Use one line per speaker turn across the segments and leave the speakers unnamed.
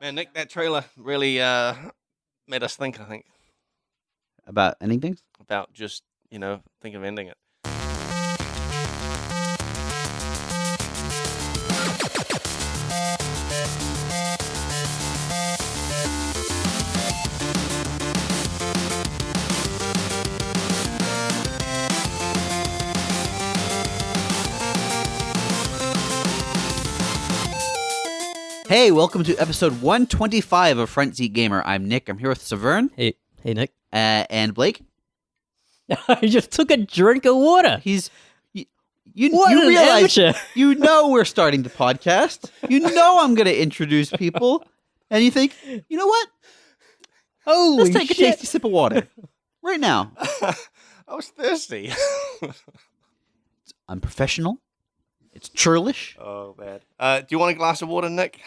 Man, Nick, that trailer really made us think, I think,
About ending things?
about just, think of ending it.
Hey, welcome to episode 125 of Front Seat Gamer. I'm Nick. I'm here with Saveun.
Hey, Nick.
And Blake.
I just took a drink of water.
You
What an
realize
amateur.
you know we're starting the podcast. You know I'm going to introduce people, and you think, you know what?
Holy
Let's take a
shit.
tasty sip of water right now.
I was thirsty.
I'm professional. It's churlish.
Oh, man. Do you want a glass of water, Nick?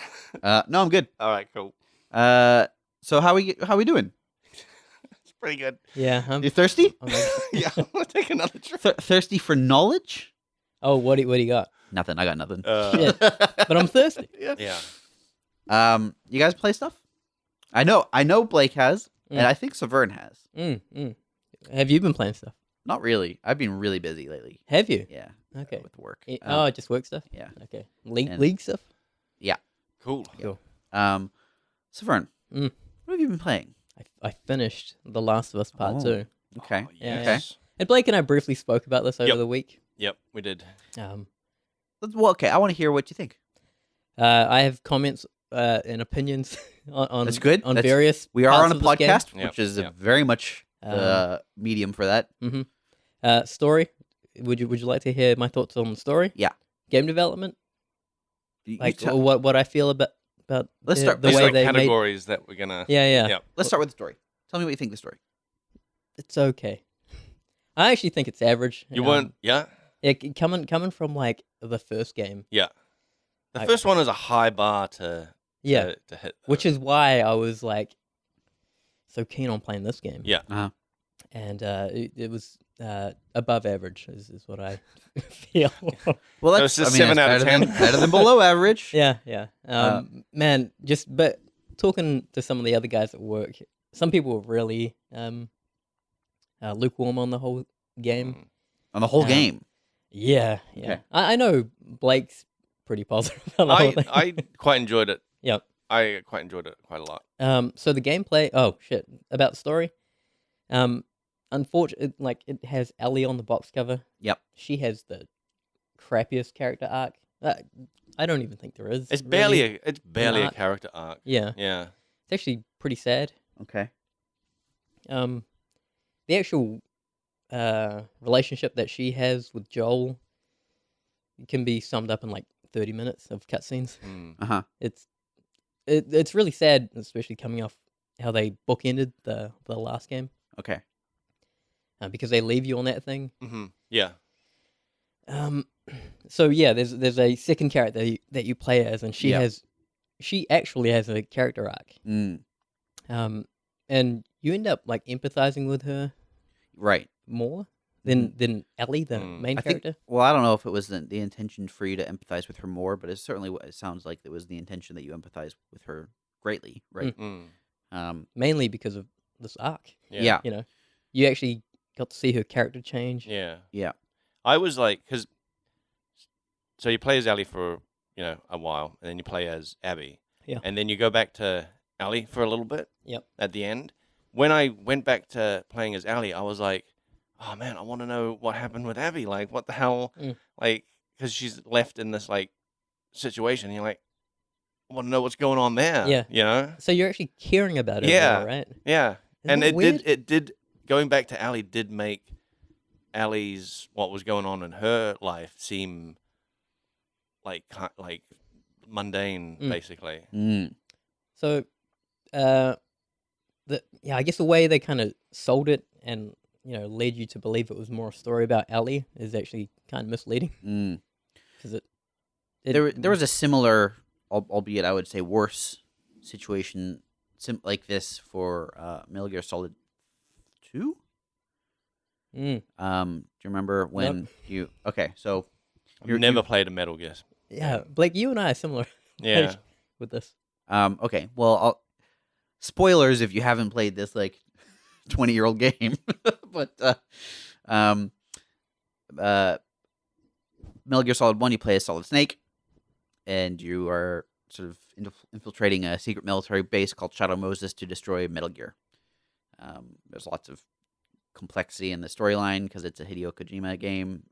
No, I'm good.
All right, cool.
So how we doing?
It's pretty good.
Yeah.
You thirsty?
Yeah, I'm going to take another drink.
Thirsty for knowledge?
Oh, what do you got?
Nothing. I got nothing.
Shit. But I'm thirsty.
Yeah.
You guys play stuff? I know Blake has, and I think Saveun has.
Have you been playing stuff?
Not really. I've been really busy lately.
Have you?
Yeah.
Okay.
With work.
Just work stuff?
Yeah.
Okay. League stuff?
Cool.
Cool.
Saveun,
Mm.
what have you been playing?
I finished The Last of Us Part 2.
Okay.
Oh,
Yeah,
yes.
And Blake and I briefly spoke about this over
Yep.
the week.
Yep, we did.
Okay. I want to hear what you think.
I have comments and opinions on
That's good.
on various
We are
parts
on a
of this game.
podcast,
Yep,
which is
yep.
very much the medium for that.
Story. Would you like to hear my thoughts on the story?
Yeah.
Game development.
You
Like
tell-
what I feel about
Let's
the,
start-
the
There's
way
like
they made.
categories that we're going to...
Yeah.
Yep.
Let's start with the story. Tell me what you think of the story.
It's okay. I actually think it's average.
You weren't... Yeah?
Coming from like the first game.
Yeah. The
I-
first one is a high bar to hit.
Which is why I was like so keen on playing this game.
Yeah.
Uh-huh.
And it was above average is what I feel.
Well,
So it's just 7 out of
better
10.
better than below average.
Yeah. Man, but talking to some of the other guys at work, some people were really lukewarm on the whole game.
On the whole game.
Yeah.
Okay.
I know Blake's pretty positive about the whole thing.
I quite enjoyed it.
Yep.
I quite enjoyed it quite a lot.
So the gameplay. Oh shit! About the story. Unfortunately, like it has Ellie on the box cover.
Yep.
She has the crappiest character arc. I don't even think there is.
It's
really.
barely a
arc.
character arc.
Yeah.
Yeah.
It's actually pretty sad.
Okay.
The actual relationship that she has with Joel can be summed up in like 30 minutes of cutscenes.
Mm.
Uh-huh.
It's really sad, especially coming off how they bookended the last game,
Okay.
because they leave you on that thing.
Mm-hmm. Yeah.
So yeah, there's a second character that you play as, and she actually has a character arc.
Mm.
And you end up like empathizing with her
Right.
more than Ellie, the main
I think,
character.
well, I don't know if it was the intention for you to empathize with her more, but it certainly it sounds like it was the intention that you empathize with her greatly, right?
Mm.
Mainly because of this arc.
Yeah.
You know, you actually got to see her character change.
Yeah.
Yeah.
I was like, so you play as Ellie for, a while, and then you play as Abby.
Yeah.
And then you go back to Ellie for a little bit.
Yep.
At the end. When I went back to playing as Ellie, I was like, oh man, I want to know what happened with Abby. Like, what the hell? Like, because she's left in this, like, situation. You're like, I want to know what's going on there.
Yeah. So you're actually caring about it,
Yeah.
right?
Yeah.
Isn't
And
that weird?
it did, going back to Ellie did make Allie's, what was going on in her life seem like mundane, basically.
Mm.
So, I guess the way they kind of sold it and led you to believe it was more a story about Ellie is actually kind of misleading,
Mm.
because
There was a similar, albeit I would say worse, situation like this for Mel Gear Solid 2.
Mm.
Do you remember when you? Okay, so
I've never played a Metal Gear.
Yeah, Blake, you and I are similar
Yeah.
with this.
Okay. Well, spoilers if you haven't played this like 20-year-old game, but um, uh, Metal Gear Solid One, you play as Solid Snake, and you are sort of infiltrating a secret military base called Shadow Moses to destroy Metal Gear. There's lots of complexity in the storyline because it's a Hideo Kojima game.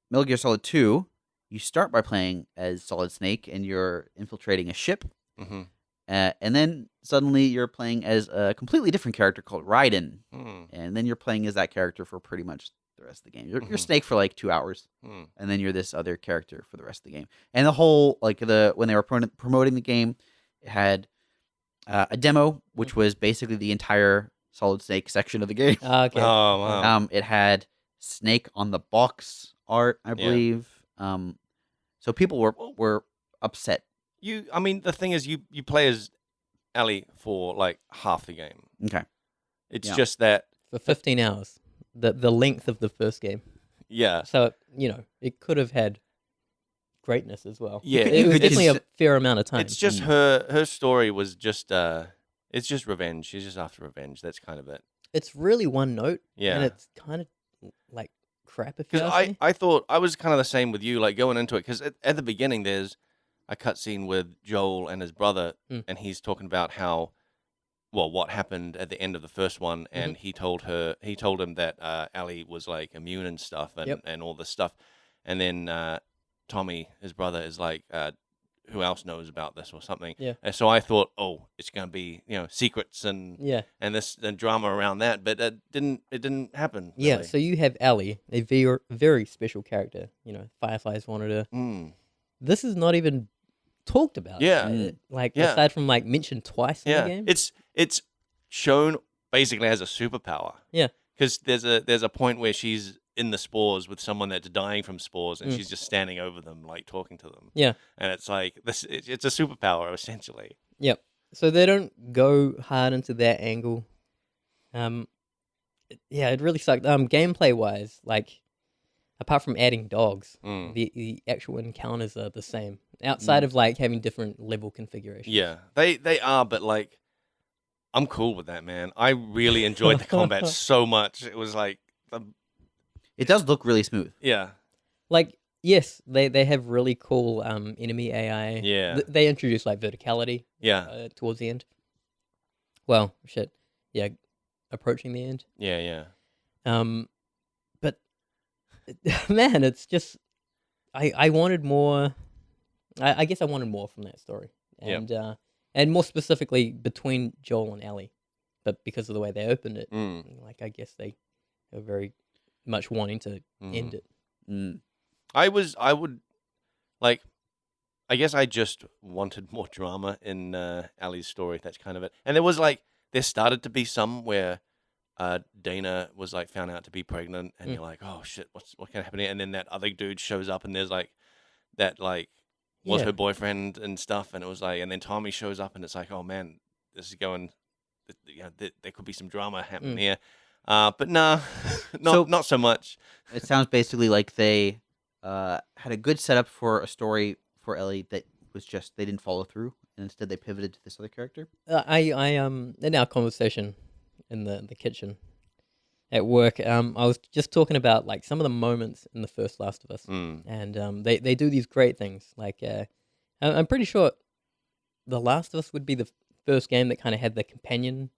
Metal Gear Solid 2, you start by playing as Solid Snake and you're infiltrating a ship.
Mm-hmm.
And then suddenly you're playing as a completely different character called Raiden.
Mm.
And then you're playing as that character for pretty much the rest of the game. You're
Mhm.
Snake for like 2 hours.
Mm.
And then you're this other character for the rest of the game. And the whole, like, when they were promoting the game, it had a demo, which was basically the entire Solid Snake section of the game.
Okay.
Oh wow.
It had Snake on the box art, I believe. So people were upset.
I mean, the thing is, you play as Ellie for like half the game.
Okay.
It's
Yeah.
just that,
For 15 hours, the length of the first game.
yeah,
So it could have had greatness as well.
Yeah,
it was
could
definitely
just-
a fair amount of time.
it's just her story was just it's just revenge. She's just after revenge. That's kind of it.
It's really one note,
Yeah.
and it's kind of like crap if you
Because
ask me.
I thought I was kind of the same with you, like going into it. Because at the beginning, there's a cutscene with Joel and his brother, and he's talking about what happened at the end of the first one, and he told him that Ellie was like immune and stuff, and all this stuff, and then Tommy, his brother, is like, who else knows about this or something?
Yeah.
And so I thought, oh, it's gonna be secrets and this and drama around that, but it didn't happen.
Yeah,
really.
so you have Ellie, a very, very special character. Fireflies wanted her.
Mm.
This is not even talked about.
Yeah.
Aside from like mentioned twice in the
Yeah,
game.
it's shown basically as a superpower.
Yeah.
Because there's a point where she's in the spores with someone that's dying from spores, and she's just standing over them, like talking to them.
Yeah.
And it's like it's a superpower essentially.
Yep. So they don't go hard into that angle. It really sucked. Gameplay wise, like apart from adding dogs, the actual encounters are the same. Outside of like having different level configurations.
Yeah, they are, but like I'm cool with that, man. I really enjoyed the combat so much. It was like,
It does look really smooth.
yeah,
Like, yes, they have really cool enemy AI.
Yeah.
They introduce like verticality
yeah,
towards the end. Well, shit. Yeah, approaching the end.
yeah.
But man, it's just I wanted more. I guess I wanted more from that story, and more specifically between Joel and Ellie, but because of the way they opened it, like I guess they were very much wanting to end it.
I would like. I guess I just wanted more drama in Ali's story. That's kind of it. And there started to be some where Dana was like found out to be pregnant, and you're like, oh shit, what can happen here? And then that other dude shows up, and there's like that like was her boyfriend and stuff, and it was like, and then Tommy shows up, and it's like, oh man, this is going. There could be some drama happening here, but nah, not so much.
It sounds basically like they had a good setup for a story for Ellie that was just they didn't follow through, and instead they pivoted to this other character.
In our conversation in the kitchen at work, I was just talking about like some of the moments in the first Last of Us, and they do these great things. Like I'm pretty sure the Last of Us would be the first game that kind of had the companion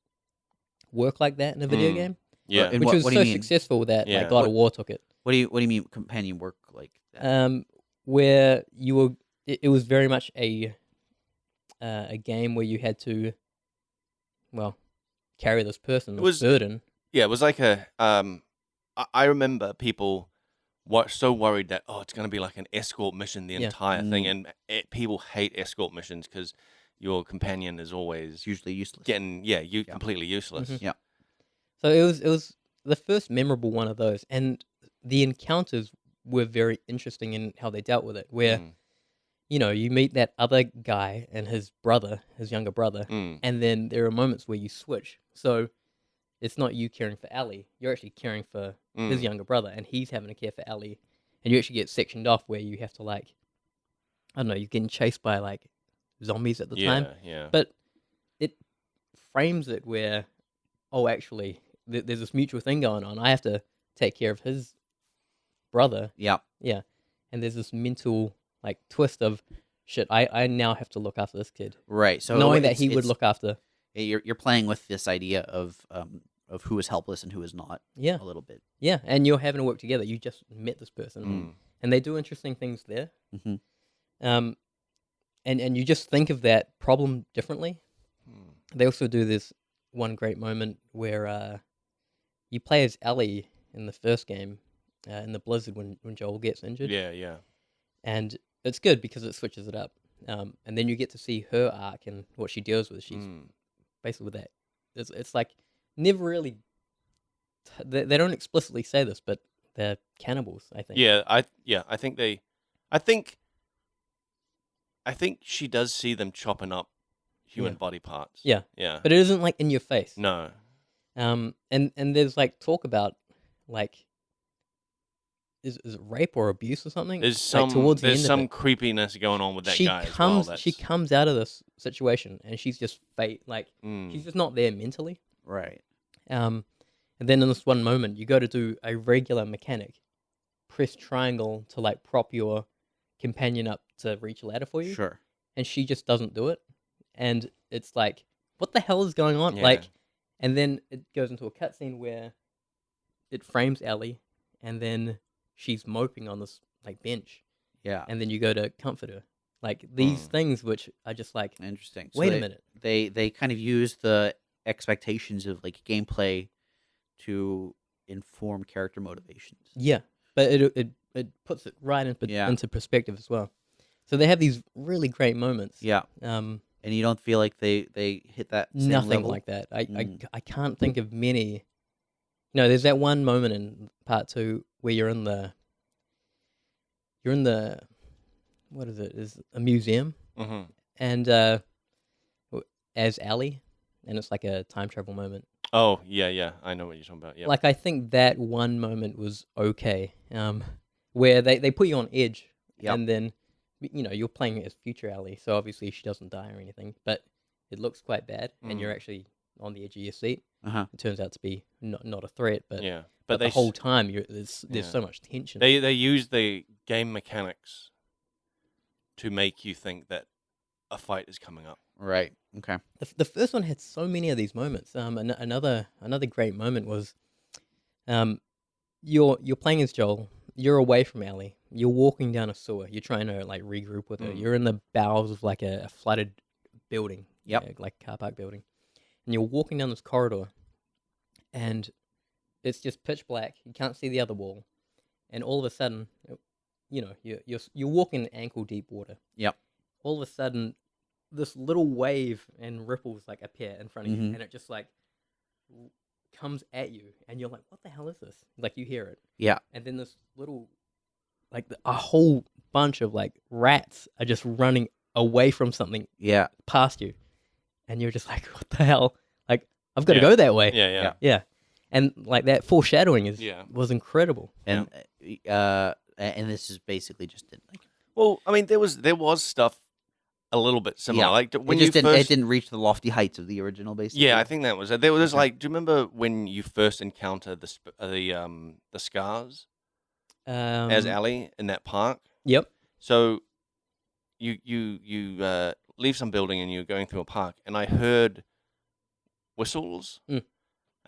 work like that in a video game.
Yeah,
And
Which was
what do
so
you mean?
successful that
Yeah.
like God of War took it.
What do you mean companion work like that?
Where you were, it was very much a game where you had to, well, carry this person, this burden.
Yeah, it was like a. I remember people were so worried that it's going to be like an escort mission the entire thing, and people hate escort missions because your companion is always
It's usually useless.
completely useless.
Mhm.
Yeah.
So it was the first memorable one of those, and the encounters were very interesting in how they dealt with it. Where you meet that other guy and his brother, his younger brother, and then there are moments where you switch. So it's not you caring for Ellie, you're actually caring for his younger brother, and he's having to care for Ellie, and you actually get sectioned off where you have to like, I don't know, you're getting chased by like zombies at the time.
Yeah.
But it frames it where, oh, actually, there's this mutual thing going on. I have to take care of his brother.
Yeah.
Yeah. And there's this mental like twist of shit. I now have to look after this kid,
Right. So
knowing that
it's-
he would
it's-
look after.
You're playing with this idea of who is helpless and who is not.
Yeah.
A little bit.
Yeah. And you're having to work together. You just met this person, and they do interesting things there.
Mm-hmm.
And you just think of that problem differently.
Hmm.
They also do this one great moment where you play as Ellie in the first game, in the blizzard when Joel gets injured.
Yeah.
And it's good because it switches it up. And then you get to see her arc and what she deals with. She's basically with that. It's like never really. They don't explicitly say this, but they're cannibals. I think.
I think she does see them chopping up human
Yeah.
body parts.
Yeah.
Yeah.
But it isn't like in your face.
No.
And there's like talk about like. Is it rape or abuse or something?
There's
like,
some
towards the
there's
end
some
of it.
creepiness going on with that
She
guy as well.
comes she comes out of this situation and she's just
Mm.
she's just not there mentally.
Right.
And then in this one moment, you go to do a regular mechanic, press triangle to like prop your companion up to reach a ladder for you,
Sure.
and she just doesn't do it, and it's like, what the hell is going on?
Yeah.
Like, and then it goes into a cutscene where it frames Ellie, and then she's moping on this like bench,
Yeah.
and then you go to comfort her. Like these things, which are just like,
Interesting.
wait a minute.
They kind of use the expectations of like gameplay to inform character motivations.
Yeah, but it puts it right into perspective as well. So they have these really great moments.
Yeah.
And
you don't feel like they hit that same
nothing
level?
like that. I can't think of many. No, there's that one moment in part 2 where you're in the what is it? Is a museum, and as Ellie, and it's like a time travel moment.
Oh yeah. I know what you're talking about. Yeah.
Like I think that one moment was okay, where they put you on edge,
Yep.
and then you're playing as future Ellie, so obviously she doesn't die or anything, but it looks quite bad, and you're actually on the edge of your seat. It turns out to be not a threat, but
yeah.
but the whole time there's so much tension.
They use the game mechanics to make you think that a fight is coming up.
Right. Okay.
The first one had so many of these moments. Another great moment was, you're playing as Joel. You're away from Ellie. You're walking down a sewer. You're trying to like regroup with her. You're in the bowels of like a flooded building.
Yep.
Like a car park building, and you're walking down this corridor, and it's just pitch black. You can't see the other wall, and all of a sudden, you're walking ankle deep water.
Yep.
All of a sudden, this little wave and ripples like appear in front of you, and it just like comes at you, and you're like, "What the hell is this?" Like you hear it,
Yeah.
and then this little, like a whole bunch of like rats are just running away from something
Yeah.
past you, and you're just like, "What the hell?" Like I've got to go that way.
Yeah.
And like that foreshadowing was incredible.
And and this is basically just like.
Well, I mean, there was stuff a little bit similar.
Yeah.
Like when
it
first,
didn't reach the lofty heights of the original, basically.
Yeah, I think that was it. There was
Okay.
like, do you remember when you first encountered the scars as Ellie in that park?
Yep.
So you leave some building and you're going through a park, and I heard whistles, and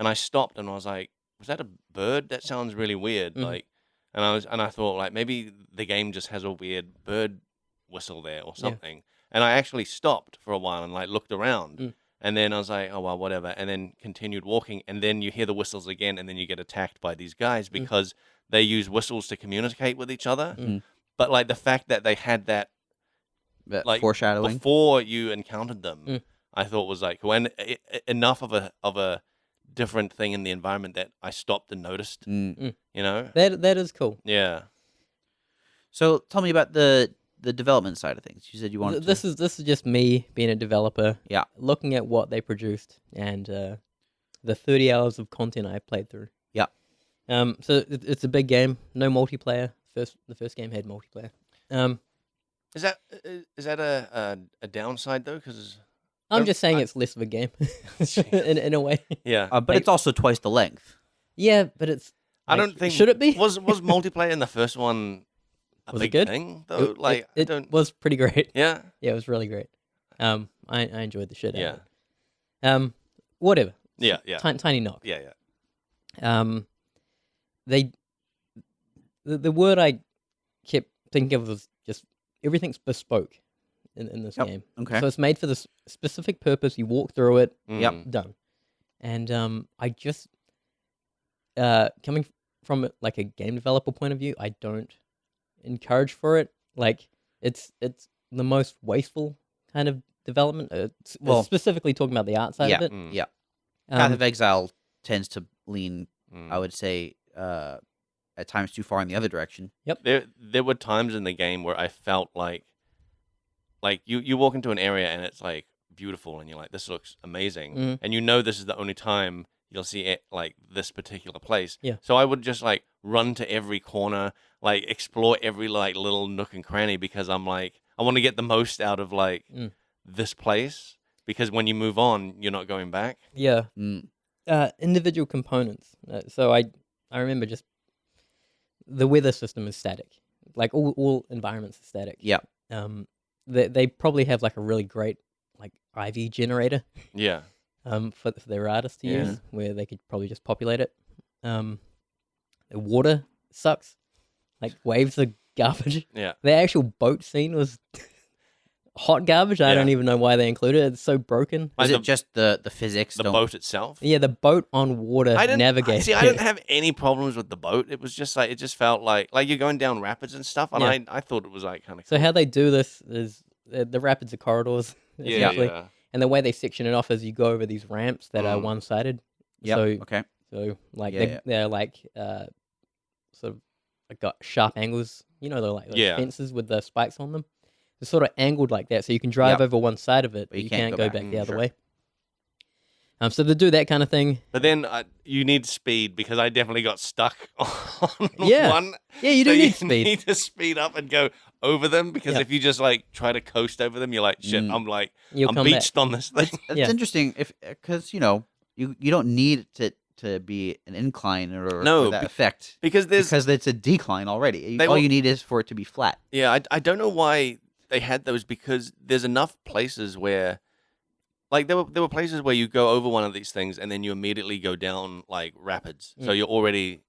I stopped and I was like, "Was that a bird? That sounds really weird." Like, and I thought like maybe the game just has a weird bird whistle there or something. And I actually stopped for a while and like looked around, and then I was like, "Oh well, whatever," and then continued walking, and then you hear the whistles again, and then you get attacked by these guys because they use whistles to communicate with each other. But like the fact that they had that like
foreshadowing
before you encountered them, I thought was like cool, and enough of a different thing in the environment that I stopped and noticed. You know,
that is cool.
Yeah.
So tell me about the development side of things. You said you wanted
This is just me being a developer.
Yeah.
Looking at what they produced and the 30 hours of content I played through.
Yeah.
So it's a big game. No multiplayer. The first game had multiplayer.
Is that a downside though? Because
I'm just saying it's less of a game in a way.
yeah,
But it's also twice the length.
Yeah, but it's.
I
Like,
don't think
should it be?
was multiplayer in the first one a
Was it
big
good?
thing though? Like I
It
don't.
was pretty great.
Yeah.
Yeah, it was really great. I enjoyed the shit out
Yeah.
of it. Whatever.
Yeah. Yeah.
Tiny knock.
Yeah. Yeah.
They the word I kept thinking of was just everything's bespoke in this
Yep.
game.
Okay.
So it's made for this specific purpose. You walk through it,
Mm.
done. And I just coming from like a game developer point of view, I don't encourage for it. Like it's the most wasteful kind of development.
Well,
specifically talking about the art side of it.
Mm.
Yeah. Path
Um,
of Exile tends to lean,
Mm.
I would say, at times too far in the other direction.
There were times in the game where I felt like you walk into an area and it's like beautiful and you're like, this looks amazing,
Mm.
and you know this is the only time you'll see it, like this particular place.
Yeah.
So I would just like run to every corner, like explore every like little nook and cranny, because I'm like, I want to get the most out of like this place, because when you move on, you're not going back.
yeah.
Mm.
Individual components. So I remember just the weather system is static. Like all environments are static.
Yeah.
They probably have like a really great like IV generator
Yeah.
for their artists to
Yeah.
use, where they could probably just populate it. The water sucks. Like waves are garbage.
Yeah.
The actual boat scene was hot garbage. I don't
Yeah.
even know why they included it. It's so broken.
Like
Is it just the physics?
the
don't-
boat itself?
Yeah, the boat on water
I
navigates.
didn't have any problems with the boat. It was just like, it just felt like you're going down rapids and stuff, and
Yeah.
I thought it was like kind of
So how they do this is the rapids are corridors,
yeah,
essentially.
yeah.
And the way they section it off is you go over these ramps that are
Mm.
one-sided.
Yep.
So
Okay.
like
Yeah,
they're like sort of like got sharp angles. You know, they're like those
Yeah.
fences with the spikes on them. They're sort of angled like that, so you can drive
Yep.
over one side of it, but you can't go back the other
Sure.
way. So they do that kind of thing.
But then you need speed, because I definitely got stuck on
Yeah.
one.
Yeah, you
So
do need speed.
need to speed up and go over them, because
Yeah.
if you just like try to coast over them, you're like, shit,
Mm.
I'm like,
You'll
I'm
come back.
beached on this thing.
It's
Yeah.
interesting because you don't need it to be an incline or
No,
that effect
because
because it's a decline already.
They
All
will-
you need is for it to be flat.
yeah, I don't know why they had those, because there's enough places where, like, there were places where you go over one of these things and then you immediately go down like rapids, so you already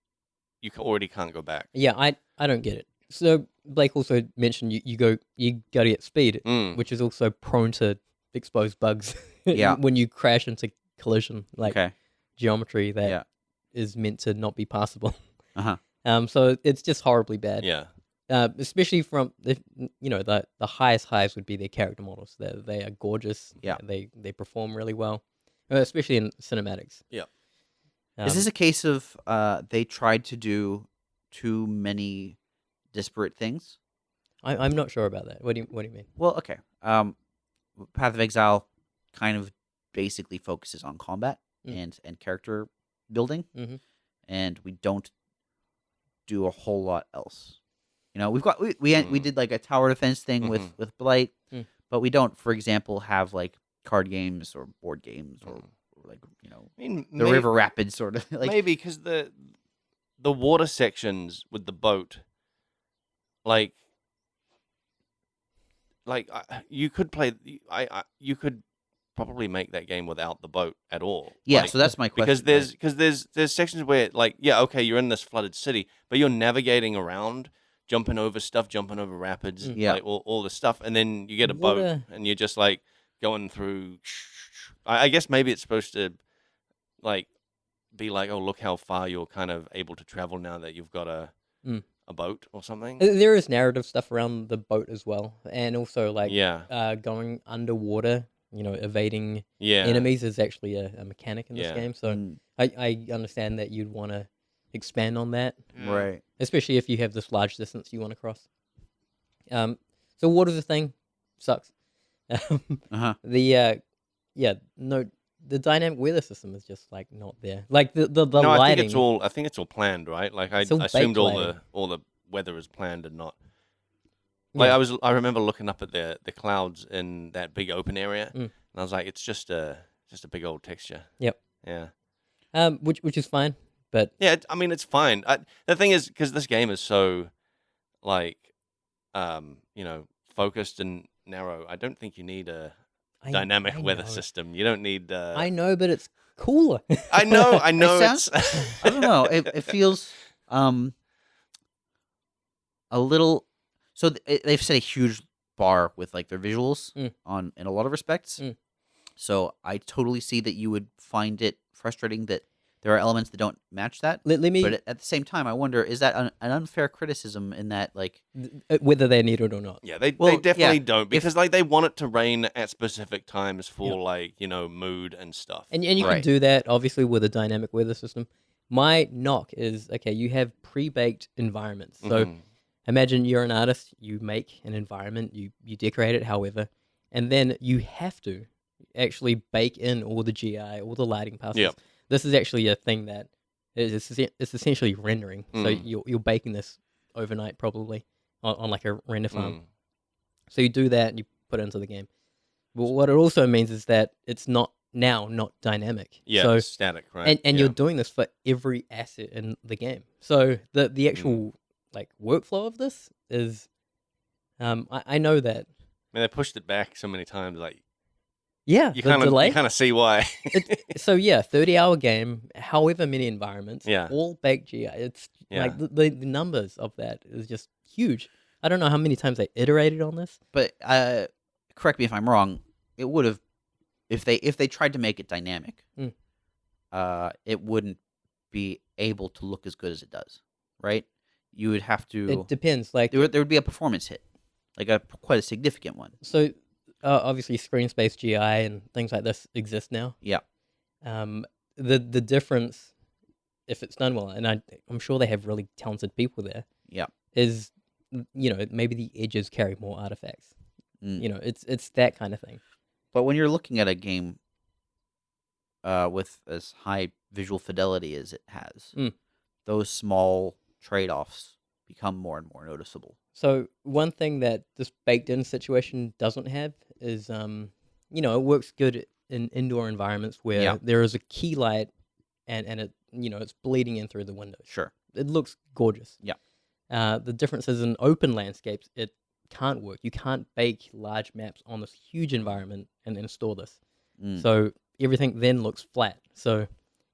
can't go back.
Yeah, I don't get it. So Blake also mentioned you got to get speed,
Mm.
which is also prone to expose bugs.
Yeah.
when you crash into collision, like
Okay.
geometry that is
Yeah.
meant to not be passable.
Uh-huh.
So it's just horribly bad.
Yeah,
Especially from the highest highs would be their character models. They are gorgeous.
Yeah.
They perform really well, especially in cinematics.
Yeah.
Is this a case of they tried to do too many disparate things?
I'm not sure about that. What do you mean?
Well, okay. Path of Exile kind of basically focuses on combat and character building,
Mhm.
and we don't do a whole lot else. We did like a tower defense thing with Blight, but we don't, for example, have like card games or board games or like
I mean,
the River Rapids sort of like.
maybe because the water sections with the boat, like you could play. You could probably make that game without the boat at all.
Yeah,
Like,
so that's my question.
because there's sections where, like, yeah, okay, you're in this flooded city, but you're navigating around, jumping over stuff, jumping over rapids,
Yeah.
like all this stuff, and then you get a boat
Water-
and you're just like going through. I guess maybe it's supposed to like be like, oh, look how far you're kind of able to travel now that you've got a boat or something.
There is narrative stuff around the boat as well, and also like
Yeah,
going underwater. Evading
yeah,
enemies is actually a mechanic in this
Yeah.
game. So
Mm,
I understand that you'd want to expand on that,
right.
especially if you have this large distance you want to cross. So water's a thing, sucks.
Uh-huh.
The dynamic weather system is just like not there. Like the
No,
lighting.
I think it's all planned, right? Like I
It's all
assumed
baked
all
lighting.
the weather is planned and not. Like
Yeah.
I remember looking up at the clouds in that big open area,
Mm.
and I was like, it's just a big old texture.
Yep.
Yeah.
Which is fine, but
Yeah. I mean, it's fine. The thing is, because this game is so like, focused and narrow, I don't think you need a dynamic
I
weather
know.
system. You don't need.
I know, but it's cooler.
I know. I know.
sounds- I don't know. It feels a little. So they've set a huge bar with like their visuals on in a lot of respects.
Mm.
So I totally see that you would find it frustrating that there are elements that don't match that.
Let me
But at the same time, I wonder, is that an unfair criticism in that, like,
whether they need it or not.
Yeah, they
Well,
definitely
yeah,
don't, because like they want it to rain at specific times for like mood and stuff.
And you can
Right.
do that obviously with a dynamic weather system. My knock is, okay, you have pre-baked environments. So
Mhm.
imagine you're an artist, you make an environment, you decorate it however, and then you have to actually bake in all the GI, all the lighting passes.
Yep.
This is actually a thing that it's essentially rendering. So
Mm.
you're baking this overnight probably on like a render farm.
Mm.
So you do that and you put it into the game. But what it also means is that it's not dynamic.
Yeah,
So
it's static, right?
and
yeah.
you're doing this for every asset in the game. So the actual like workflow of this is, I know that.
I mean, they pushed it back so many times. Like
Yeah,
you
the
kind
delay.
of see why.
So yeah, 30-hour game, however many environments,
Yeah.
all baked GI. It's
Yeah.
like the numbers of that is just huge. I don't know how many times they iterated on this.
but correct me if I'm wrong. It would have, if they tried to make it dynamic,
Mm.
it wouldn't be able to look as good as it does, right? You would have to.
It depends. Like
There would be a performance hit, like quite a significant one.
so, obviously, screen space GI and things like this exist now.
Yeah.
The difference, if it's done well, and I'm sure they have really talented people there,
Yeah.
is maybe the edges carry more artifacts.
Mm.
It's that kind of thing.
But when you're looking at a game with as high visual fidelity as it has,
Mm.
those small trade-offs become more and more noticeable.
So one thing that this baked in situation doesn't have is it works good in indoor environments where
Yeah.
there is a key light and it it's bleeding in through the windows.
Sure.
It looks gorgeous.
Yeah.
The difference is in open landscapes, it can't work. You can't bake large maps on this huge environment and then store this.
Mm.
So everything then looks flat. So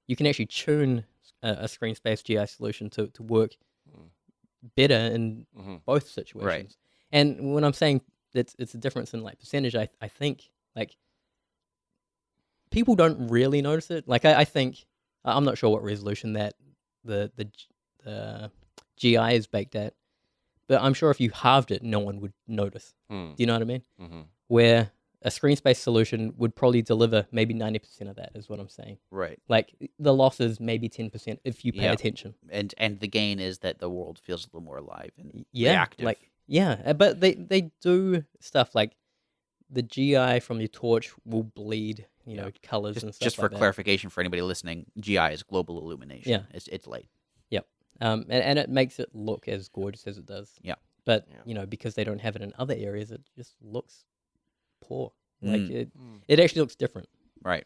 you can actually tune a screen space GI solution to work better in
Mhm.
both situations. And when I'm saying it's a difference in like percentage, I think like people don't really notice it. Like I think I'm not sure what resolution that the GI is baked at, but I'm sure if you halved it, no one would notice.
Mm.
Do you know what I mean?
Mhm.
Where a screen space solution would probably deliver maybe 90% of that is what I'm saying.
Right.
Like the loss is maybe 10% if you pay
Yeah.
attention.
And the gain is that the world feels a little more alive and
Yeah,
reactive.
like but they do stuff like the GI from your torch will bleed, colors and stuff
just for
like that.
clarification for anybody listening, GI is global illumination.
Yeah.
It's light.
Yep. And it makes it look as gorgeous as it does.
Yeah.
But
Yeah.
because they don't have it in other areas, it just looks poor. Like
Mm.
it actually looks different.
Right.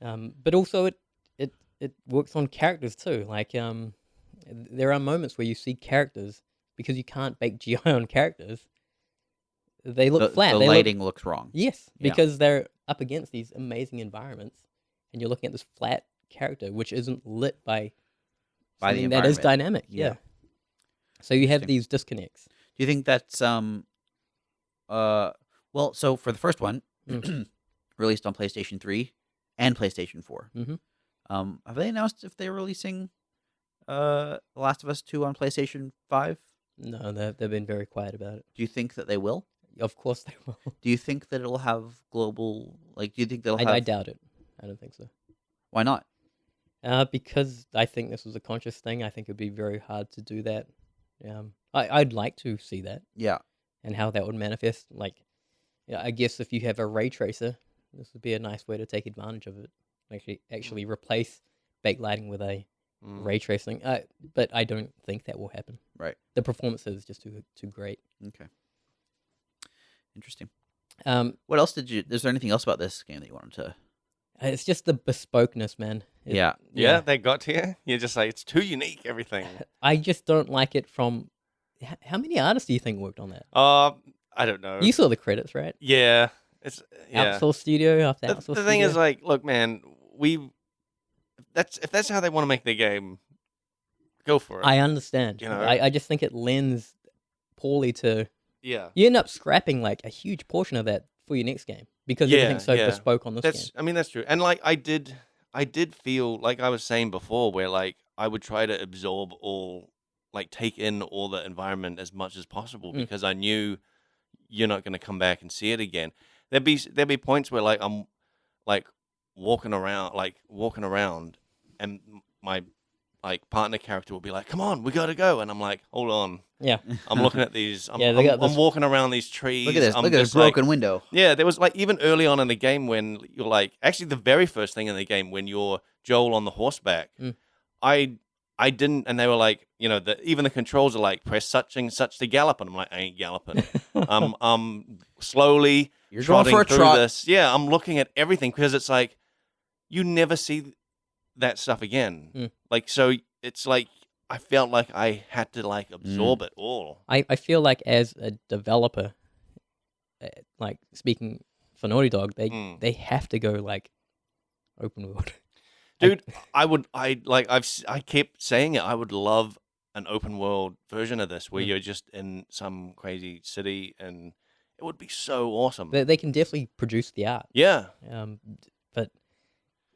But also it works on characters too. Like there are moments where you see characters because you can't bake GI on characters. They look flat.
The
They
lighting looks wrong.
Yes,
Yeah.
because they're up against these amazing environments, and you're looking at this flat character which isn't lit by
By the
something that is
environment.
dynamic.
Yeah.
Yeah. So you have
Interesting.
these disconnects.
Do you think that's well, so for the first one, released on PlayStation 3 and PlayStation 4.
Mhm.
Have they announced if they're releasing The Last of Us 2 on PlayStation 5?
No, they've been very quiet about it.
Do you think that they will?
Of course they will.
Do you think that it'll have global, like, do you think they'll have...
I doubt it. I don't think so.
Why not?
Because I think this was a conscious thing. I think it'd be very hard to do that. I'd like to see that
Yeah.
and how that would manifest. Like, I guess if you have a ray tracer, this would be a nice way to take advantage of it. Actually replace backlighting with a ray tracing. But I don't think that will happen.
Right.
The performance is just too great.
Okay. Interesting.
Um,
What else is there anything else about this game that you wanted to?
it's just the bespokeness, man.
Yeah.
Yeah, they got to you. You're just like, it's too unique, everything.
I just don't like it from. How many artists do you think worked on that?
I don't know.
You saw the credits, right?
Yeah, it's
Outsource studio after
The,
outsource
the thing
studio.
is, like, look, man, if that's how they want to make their game, go for it.
I understand.
You know?
I just think it lends poorly to.
Yeah.
You end up scrapping like a huge portion of that for your next game because
Yeah,
everything's so
yeah.
bespoke on this game.
I mean, that's true. And like, I did feel like I was saying before, where like I would try to absorb take in all the environment as much as possible because I knew you're not going to come back and see it again. There'd be points where like I'm like walking around, and my like partner character will be like, "Come on, we gotta go," and I'm like, "Hold on."
Yeah.
I'm looking at these. I'm,
Yeah, they got
I'm
this-
walking around these trees.
Look at this.
I'm
Look at this
just, like,
broken window.
Yeah, there was like even early on in the game when you're like actually the very first thing in the game when you're Joel on the horseback, I didn't, and they were like, you know, even the controls are like press such and such to gallop, and I'm like, I ain't galloping. I'm slowly
You're going
trotting
for a
through
trot.
this. Yeah, I'm looking at everything because it's like you never see that stuff again. Like so, it's like I felt like I had to like absorb it all.
I feel like as a developer, like speaking for Naughty Dog, they have to go like open world.
Dude, I kept saying it. I would love an open world version of this where you're just in some crazy city, and it would be so awesome.
They can definitely produce the art.
Yeah.
But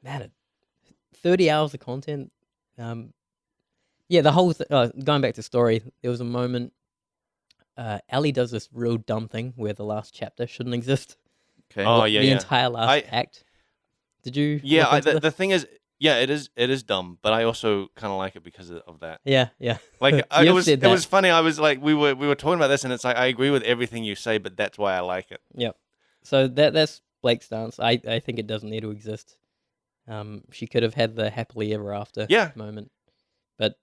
man, 30 hours of content. Yeah, the whole going back to story, there was a moment. Ellie does this real dumb thing where the last chapter shouldn't exist.
Okay.
Oh yeah,
the
yeah.
entire last act. Did you?
Yeah,
look into
the
this?
thing is, yeah, it is dumb, but I also kind of like it because of that.
Yeah.
Like it
You've said that.
was funny. I was like, we were talking about this, and it's like I agree with everything you say, but that's why I like it.
Yep. So that's Blake's stance. I think it doesn't need to exist. She could have had the happily ever after moment, but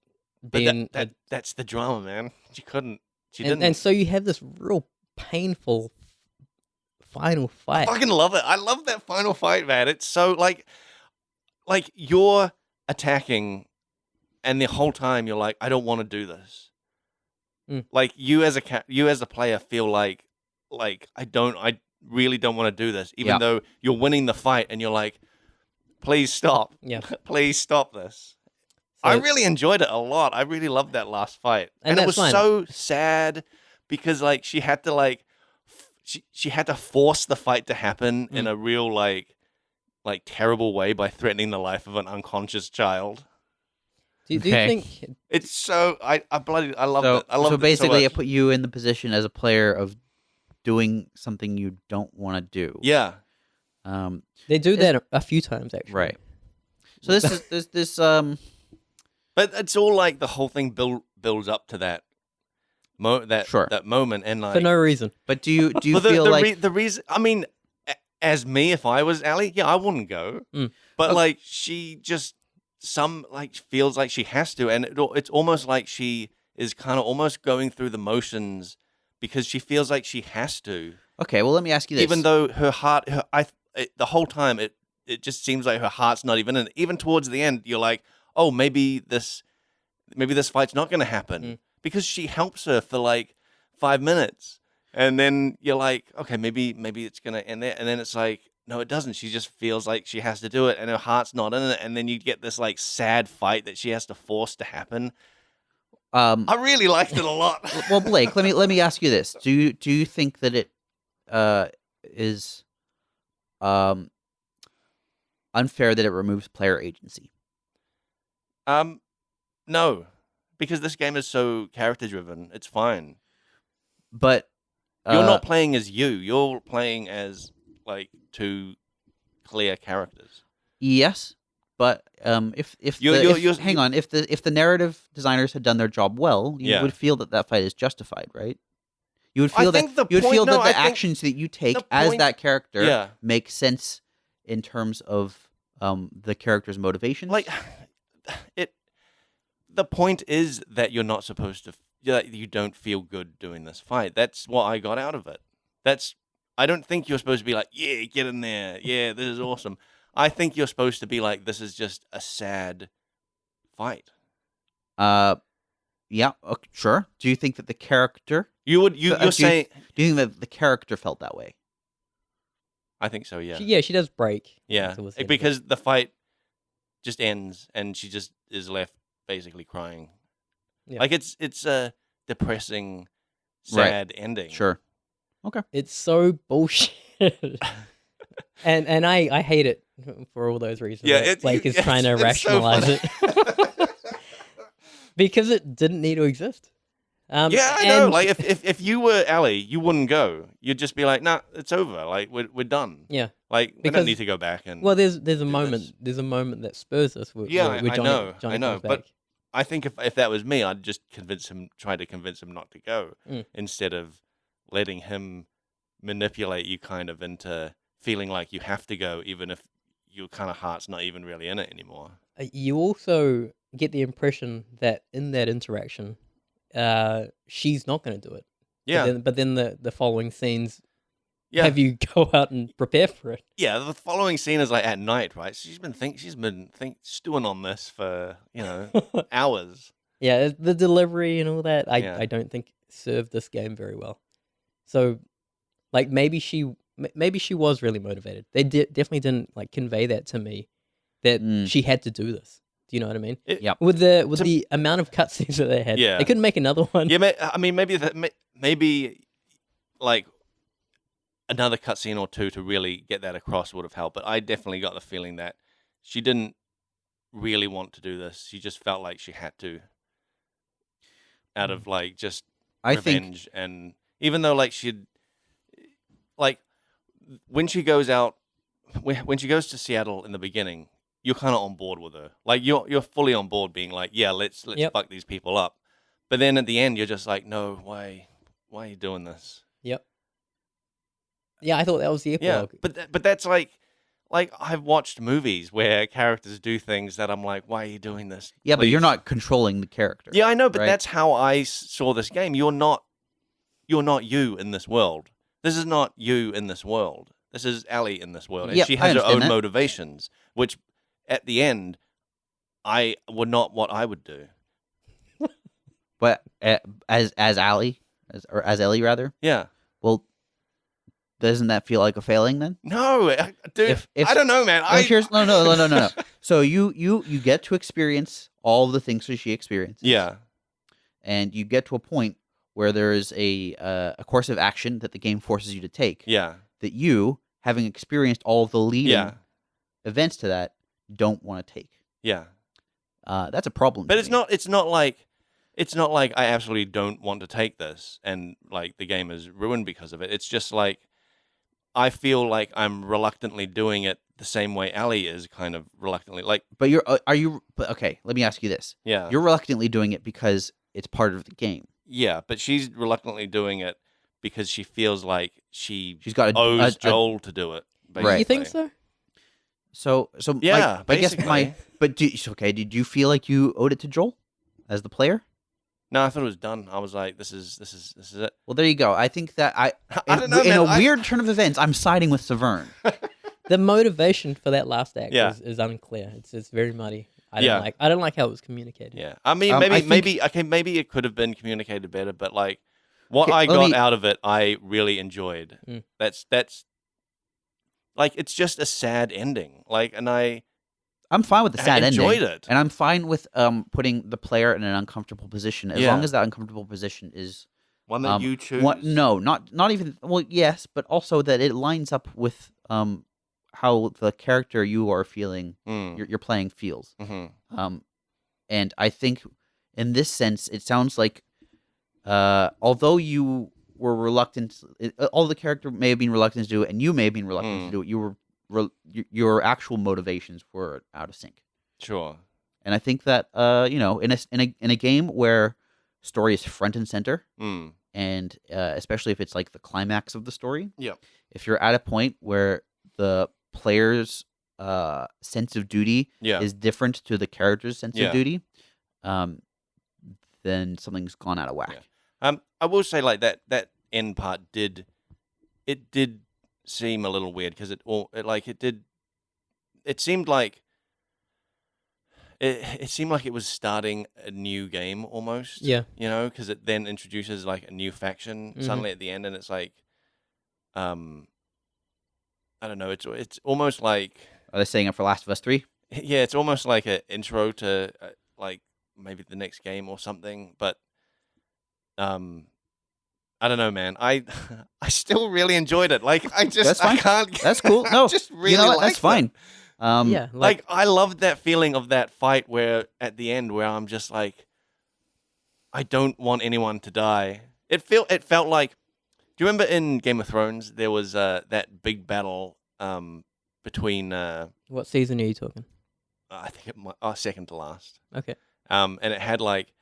being
that's the drama, man. She couldn't. She didn't.
And so you have this real painful final fight.
I fucking love it. I love that final fight, man. It's so like you're attacking, and the whole time you're like, I don't want to do this. Like you as a player feel like I really don't want to do this, even though you're winning the fight, and you're like, please stop.
Yeah.
Please stop this.
So,
I really enjoyed it a lot. I really loved that last fight, and it was so sad because like she had to like she had to force the fight to happen in a real like terrible way by threatening the life of an unconscious child.
do you think
It's so I love it. I love
so
it
basically,
so
it put you in the position as a player of doing something you don't want to do.
yeah.
they do that a few times actually?
Right. So this
But it's all like the whole thing builds up to that that moment, and like
For no reason.
But do you
But
feel like
the reason? I mean, as me, if I was Allie, yeah, I wouldn't go. But like she just feels like she has to, and it's almost like she is kind of almost going through the motions because she feels like she has to.
Okay, well, let me ask you this.
Even though her heart, the whole time it just seems like her heart's not even in it. Even towards the end, you're like, oh, maybe this fight's not going to happen because she helps her for like 5 minutes, and then you're like, okay, maybe it's going to end there, and then it's like, no, it doesn't. She just feels like she has to do it, and her heart's not in it, and then you get this like sad fight that she has to force to happen. I really liked it a lot.
Well, Blake, let me ask you this: Do you think that it is unfair that it removes player agency?
No, because this game is so character driven. It's fine.
But
You're not playing as you. You're playing as like two clear characters.
Yes, but if the narrative designers had done their job well, you would feel that fight is justified, right? You would feel that the actions that you take as that character make sense in terms of the character's motivations.
Like the point is that you're not supposed to. You don't feel good doing this fight. That's what I got out of it. That's I don't think you're supposed to be like, yeah, get in there. Yeah, this is awesome. I think you're supposed to be like, this is just a sad fight.
Yeah, okay, sure. Do you think that the character?
You're
do you
saying.
Do you think that the character felt that way?
I think so. Yeah.
She does break.
Yeah,
towards the end of it.
because the fight just ends and she just is left basically crying.
Yeah.
Like it's a depressing,
Right.
sad ending.
Sure. Okay.
It's so bullshit. and I hate it for all those reasons.
Yeah,
that Blake is trying to
it's so
rationalize
funny.
it. Because it didn't need to exist.
Yeah, I know.
and-
Like if you were Ellie, you wouldn't go. You'd just be like, nah, it's over. Like we're done.
Yeah.
Like we
Because-
don't need to go back and.
Well, there's a
do
moment.
this.
There's a moment that spurs us. Where,
Yeah,
where
I
Johnny,
know,
Johnny
I know,
comes
but
back.
I think if that was me, I'd just try to convince him not to go,
Mm.
instead of letting him manipulate you kind of into feeling like you have to go, even if your kind of heart's not even really in it anymore.
You also get the impression that in that interaction, she's not going to do it.
Yeah,
But then the following scenes
yeah,
have you go out and prepare for it.
yeah. The following scene is like at night, right? She's been stewing on this for hours.
Yeah, the delivery and all that,
Yeah.
I don't think served this game very well. So, like, maybe she was really motivated. They definitely didn't like convey that to me, that
Mm.
she had to do this. Do you know what I mean?
Yep.
With the amount of cutscenes that they had,
Yeah.
they couldn't make another one.
Yeah, I mean, maybe like another cutscene or two to really get that across would have helped. But I definitely got the feeling that she didn't really want to do this. She just felt like she had to, out of like just
I think
revenge. And even though like she'd like when she goes out, when she goes to Seattle in the beginning, you're kind of on board with her. Like you're fully on board, being like, yeah, let's
Yep.
fuck these people up. But then at the end, you're just like, no, why are you doing this?
Yep. Yeah, I thought that was the
Yeah,
epilogue.
but that's like I've watched movies where characters do things that I'm like, why are you doing this?
yeah, but you're
Please.
not controlling the character.
Yeah, I know, but
right?
that's how I saw this game. You're not you in this world. This is not you in this world. This is Ellie in this world, and
Yep,
she
I
has her
understand
own
that.
motivations, which at the end, I were not what I would do.
But as Ellie, as Ellie rather.
Yeah.
Well, doesn't that feel like a failing then?
No, dude.
If-
I don't know, man.
No. So you get to experience all the things that she experienced.
Yeah.
And you get to a point where there is a course of action that the game forces you to take.
Yeah.
That you, having experienced all of the leading
Yeah.
events to that, don't want to take.
Yeah.
That's a problem.
But
to
it's
me.
not like I absolutely don't want to take this and like the game is ruined because of it. It's just like I feel like I'm reluctantly doing it the same way Ellie is kind of reluctantly. Like,
But But okay, let me ask you this:
yeah,
you're reluctantly doing it because it's part of the game.
yeah, but she's reluctantly doing it because she feels like she
She's got
owes Joel to do it.
Right.
You think
basically.
so?
So
Yeah,
I guess
basically.
But did you feel like you owed it to Joel as the player?
No, I thought it was done. I was like, this is it.
Well, there you go. I think that
I don't know,
in
man.
a weird turn of events, I'm siding with Saveun.
The motivation for that last act
Yeah.
is unclear. It's very muddy. I
Yeah.
don't like how it was communicated.
Yeah, I mean,
I think-
maybe it could have been communicated better, but like what
Okay,
I
let
got
me-
out of it, I really enjoyed.
Mm.
That's like it's just a sad ending. Like, and
I'm fine with the sad
enjoyed
ending,
it.
and I'm fine with putting the player in an uncomfortable position as
Yeah.
long as that uncomfortable position is
One that you choose.
No, not even. Well, yes, but also that it lines up with how the character you are feeling,
Mm.
you're playing feels.
Mm-hmm.
And I think in this sense, it sounds like although you were reluctant, all the character may have been reluctant to do it, and you may have been reluctant to do it. You were your actual motivations were out of sync.
Sure.
And I think that in a game where story is front and center,
Mm.
and especially if it's like the climax of the story,
Yep.
if you're at a point where the player's sense of duty
Yeah.
is different to the character's sense
Yeah.
of duty, then something's gone out of whack.
Yeah. I will say like that end part did it did seem a little weird because it seemed like it seemed like it was starting a new game almost.
Yeah.
You know, because it then introduces like a new faction suddenly at the end, and it's like, I don't know. It's almost like,
Are they saying it for Last of Us 3?
yeah, it's almost like an intro to like maybe the next game or something. But I don't know, man. I I still really enjoyed it. Like
That's fine.
I can't.
That's cool. No,
I just really
you know what?
liked
That's fine.
it.
Yeah.
Like I loved that feeling of that fight where at the end where I'm just like, I don't want anyone to die. It felt like. Do you remember in Game of Thrones there was that big battle between
What season are you talking?
I think it might, second to last.
Okay.
And it had like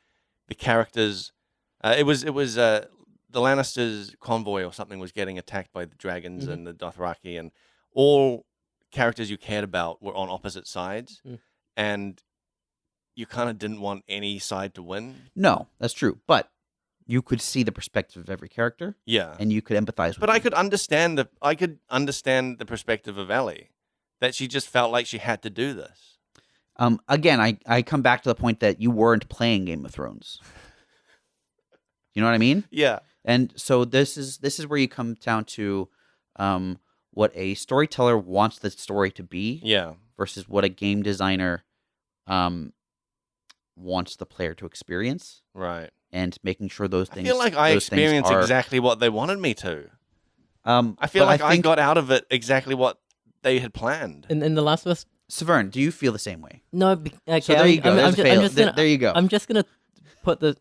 the characters. It was the Lannisters' convoy or something was getting attacked by the dragons and the Dothraki, and all characters you cared about were on opposite sides, and you kind of didn't want any side to win.
No, that's true. But you could see the perspective of every character.
Yeah,
And you could empathize with
but
them.
I could understand the perspective of Ellie, that she just felt like she had to do this.
Again, I come back to the point that you weren't playing Game of Thrones. You know what I mean?
Yeah,
And so this is where you come down to what a storyteller wants the story to be
yeah,
versus what a game designer wants the player to experience,
right.
and making sure those
I
things.
feel like I
those things
experienced
are-
exactly what they wanted me to.
I
I feel like I
think,
got out of it exactly what they had planned.
In The Last of Us.
Saveun, do you feel the same way?
No. Okay.
So there you go. There's a fail.
gonna,
There you go.
I'm just gonna put the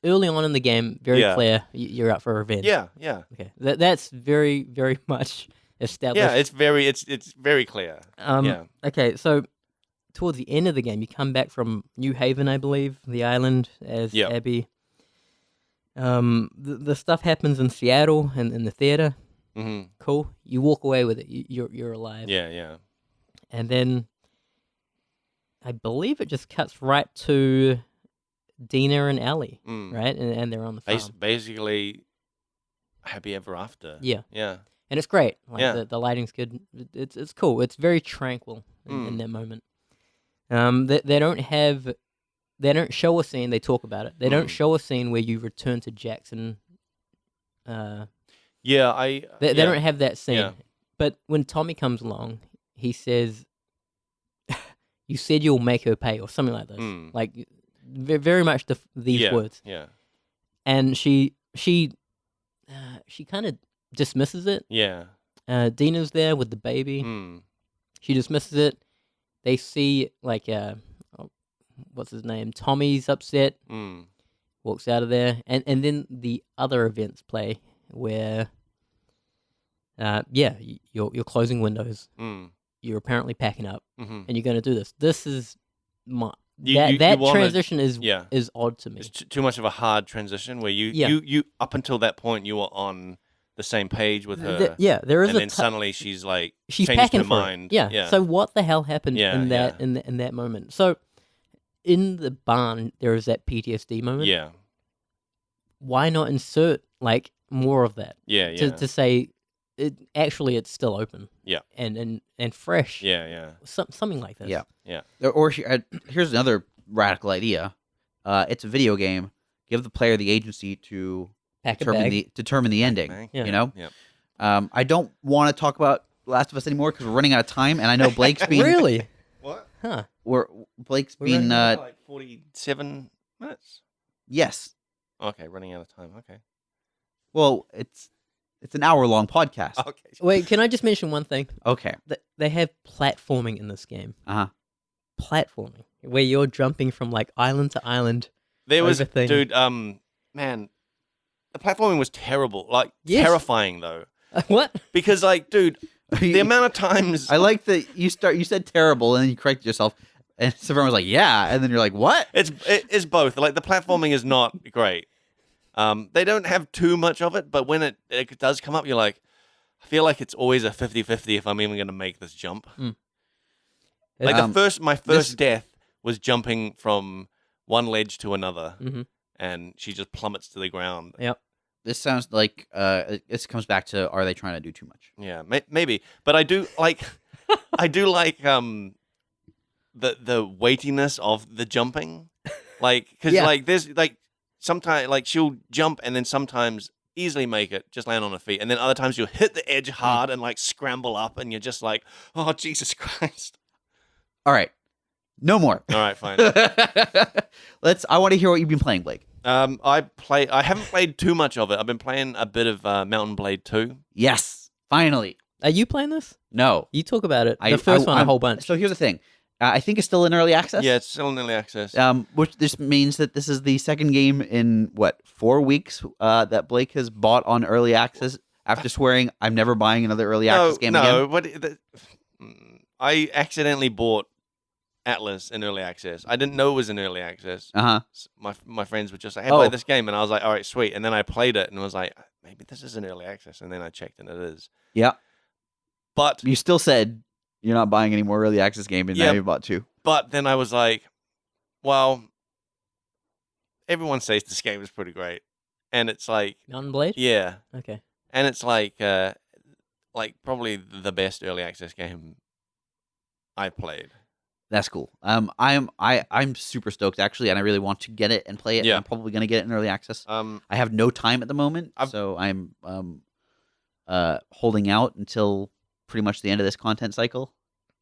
early on in the game very
Yeah.
clear. You're out for revenge.
Yeah, yeah,
Okay. That's very very much established.
yeah. It's very clear. Yeah.
Okay. So towards the end of the game, you come back from New Haven, I believe, the island as
Yep.
Abby. The stuff happens in Seattle and in the theater.
Hmm.
Cool. You walk away with it. You're alive.
Yeah, yeah.
And then I believe it just cuts right to Dina and Ellie,
Mm.
right? And they're on the farm.
Basically, happy ever after.
Yeah.
Yeah.
And it's great. Like
Yeah.
the lighting's good. It's cool. It's very tranquil in that moment. They don't show a scene. They talk about it. They don't show a scene where you return to Jackson.
Yeah,
They
yeah.
don't have that scene.
Yeah.
But when Tommy comes along, he says, "You said you'll make her pay," or something like this.
Mm.
Like very much these
Yeah,
words.
Yeah.
And she kind of dismisses it.
Yeah.
Dina's there with the baby.
Mm.
She dismisses it. They see like what's his name? Tommy's upset.
Mm.
Walks out of there, and then the other events play where, you're closing windows.
Mm.
You're apparently packing up,
Mm-hmm.
and you're going to do this. This is my
You
that
wanna-
transition is
Yeah.
is odd to me.
It's too much of a hard transition where
Yeah.
you up until that point you were on the same page with her.
There is
and
a
then suddenly she's like
she's
changed
packing
her
for it.
mind.
Yeah.
Yeah.
So what the hell happened
Yeah,
in that in that moment? So in the barn there is that PTSD moment.
yeah.
Why not insert like more of that
Yeah. Yeah.
to say it's still open.
Yeah.
And fresh.
Yeah. Yeah.
Something like this.
Yeah.
Yeah.
Or here's another radical idea. It's a video game. Give the player the agency to
Pack a bag.
determine the ending.
Bang.
Yeah.
You know.
Yeah.
I don't want to talk about Last of Us anymore because we're running out of time, and I know Blake's been
Really?
What?
Huh.
Blake's
We're
been
running
Like 47 minutes.
yes.
Okay, running out of time. Okay.
Well, it's an hour-long podcast.
Okay.
Wait, can I just mention one thing?
Okay.
They have platforming in this game.
Uh-huh.
Platforming. Where you're jumping from like island to island.
There was,
Over thing.
dude. Man, the platforming was terrible. Like
Yes.
terrifying though,
What?
because like, dude, the amount of times
I like that you said terrible and then you corrected yourself, and everyone was like, "Yeah," and then you're like, "What?"
it's both. Like the platforming is not great. They don't have too much of it, but when it does come up, you're like, I feel like it's always a 50-50 if I'm even going to make this jump. Like my first death was jumping from one ledge to another,
Mhm.
and she just plummets to the ground.
Yep.
this sounds like this comes back to, are they trying to do too much?
Yeah, maybe. But I do like the weightiness of the jumping, like because
Yeah.
like there's like sometimes like she'll jump and then sometimes easily make it, just land on her feet, and then other times you'll hit the edge hard and like scramble up, and you're just like, oh Jesus Christ!
All right, no more.
All right, fine.
I want to hear what you've been playing, Blake.
I haven't played too much of it. I've been playing a bit of Mountain Blade 2.
Yes, finally.
Are you playing this?
No,
You talk about it. The first one, a whole bunch.
So here's the thing. I think it's still in early access.
Yeah, it's still in early access.
Which this means that this is the second game in 4 weeks that Blake has bought on early access after swearing, I'm never buying another early access game again.
I accidentally bought Atlas in early access. I didn't know it was in early access. My friends were just like, hey, play this game. And I was like, all right, sweet. And then I played it and was like, maybe this is in early access. And then I checked and it is.
Yeah.
But
you still said you're not buying any more early access game, and now you bought 2.
But then I was like, well, everyone says this game is pretty great. And it's like...
Mountain Blade?
Yeah.
Okay.
And it's like probably the best early access game I've played.
That's cool. I'm super stoked actually, and I really want to get it and play it.
Yeah.
I'm probably going to get it in early access.
I
have no time at the moment, so I'm holding out until pretty much the end of this content cycle.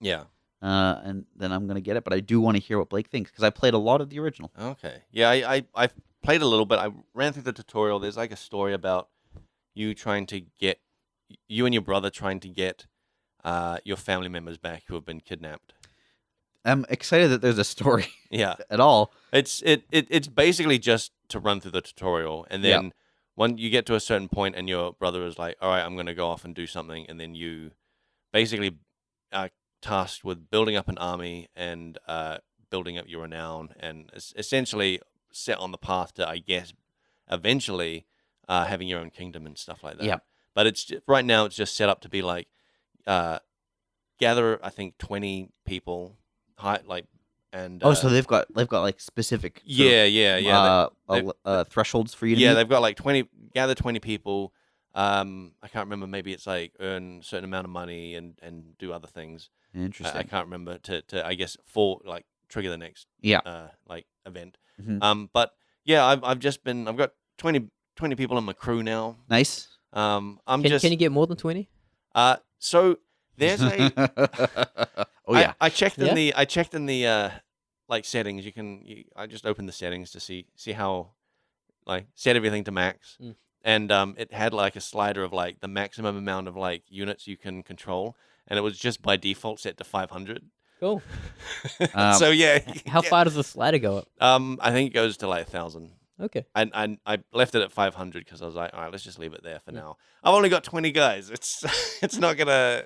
Yeah.
And then I'm going to get it, but I do want to hear what Blake thinks because I played a lot of the original.
Okay. Yeah, I played a little bit. I ran through the tutorial. There's like a story about you and your brother trying to get your family members back who have been kidnapped.
I'm excited that there's a story.
Yeah.
At all.
It's basically just to run through the tutorial, and then when you get to a certain point and your brother is like, all right, I'm going to go off and do something, and then you basically are tasked with building up an army and building up your renown, and essentially set on the path to, I guess, eventually having your own kingdom and stuff like that.
Yeah.
But right now it's just set up to be like gather, I think, 20 people, and
so they've got like specific thresholds for you to meet?
they've got like gather 20 people. I can't remember, maybe it's like earn a certain amount of money and do other things.
Interesting.
I can't remember to I guess trigger the next event.
Mm-hmm.
But yeah, I've got 20 people in my crew now.
Nice.
Can you get more than 20?
So there's a I checked in the like settings. I just opened the settings to see how set everything to max. And it had like a slider of like the maximum amount of like units you can control, and it was just by default set to 500.
Cool.
So yeah.
How far does the slider go up?
I think it goes to like 1,000.
Okay.
And I left it at 500 because I was like, all right, let's just leave it there for now. I've only got 20 guys. It's not gonna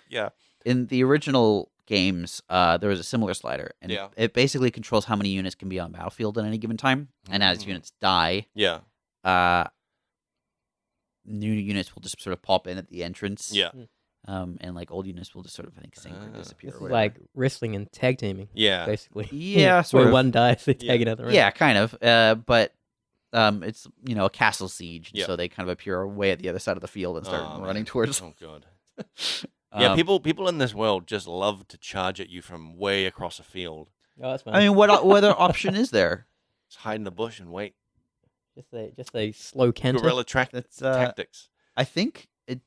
In the original games, there was a similar slider, and it basically controls how many units can be on battlefield at any given time. And as units die, new units will just sort of pop in at the entrance.
Yeah.
And like old units will just sort of, I think, sink or disappear.
This is like wrestling and tag teaming.
Yeah.
Basically.
Yeah, sort
where
of.
one dies, they tag another in.
Yeah, kind of. But it's a castle siege, so they kind of appear way at the other side of the field and start running towards.
Oh god. Yeah, people in this world just love to charge at you from way across a field.
Oh, that's fine.
I mean, what other option is there?
Just hide in the bush and wait.
Just a slow canter.
Guerrilla tactics.
I think it.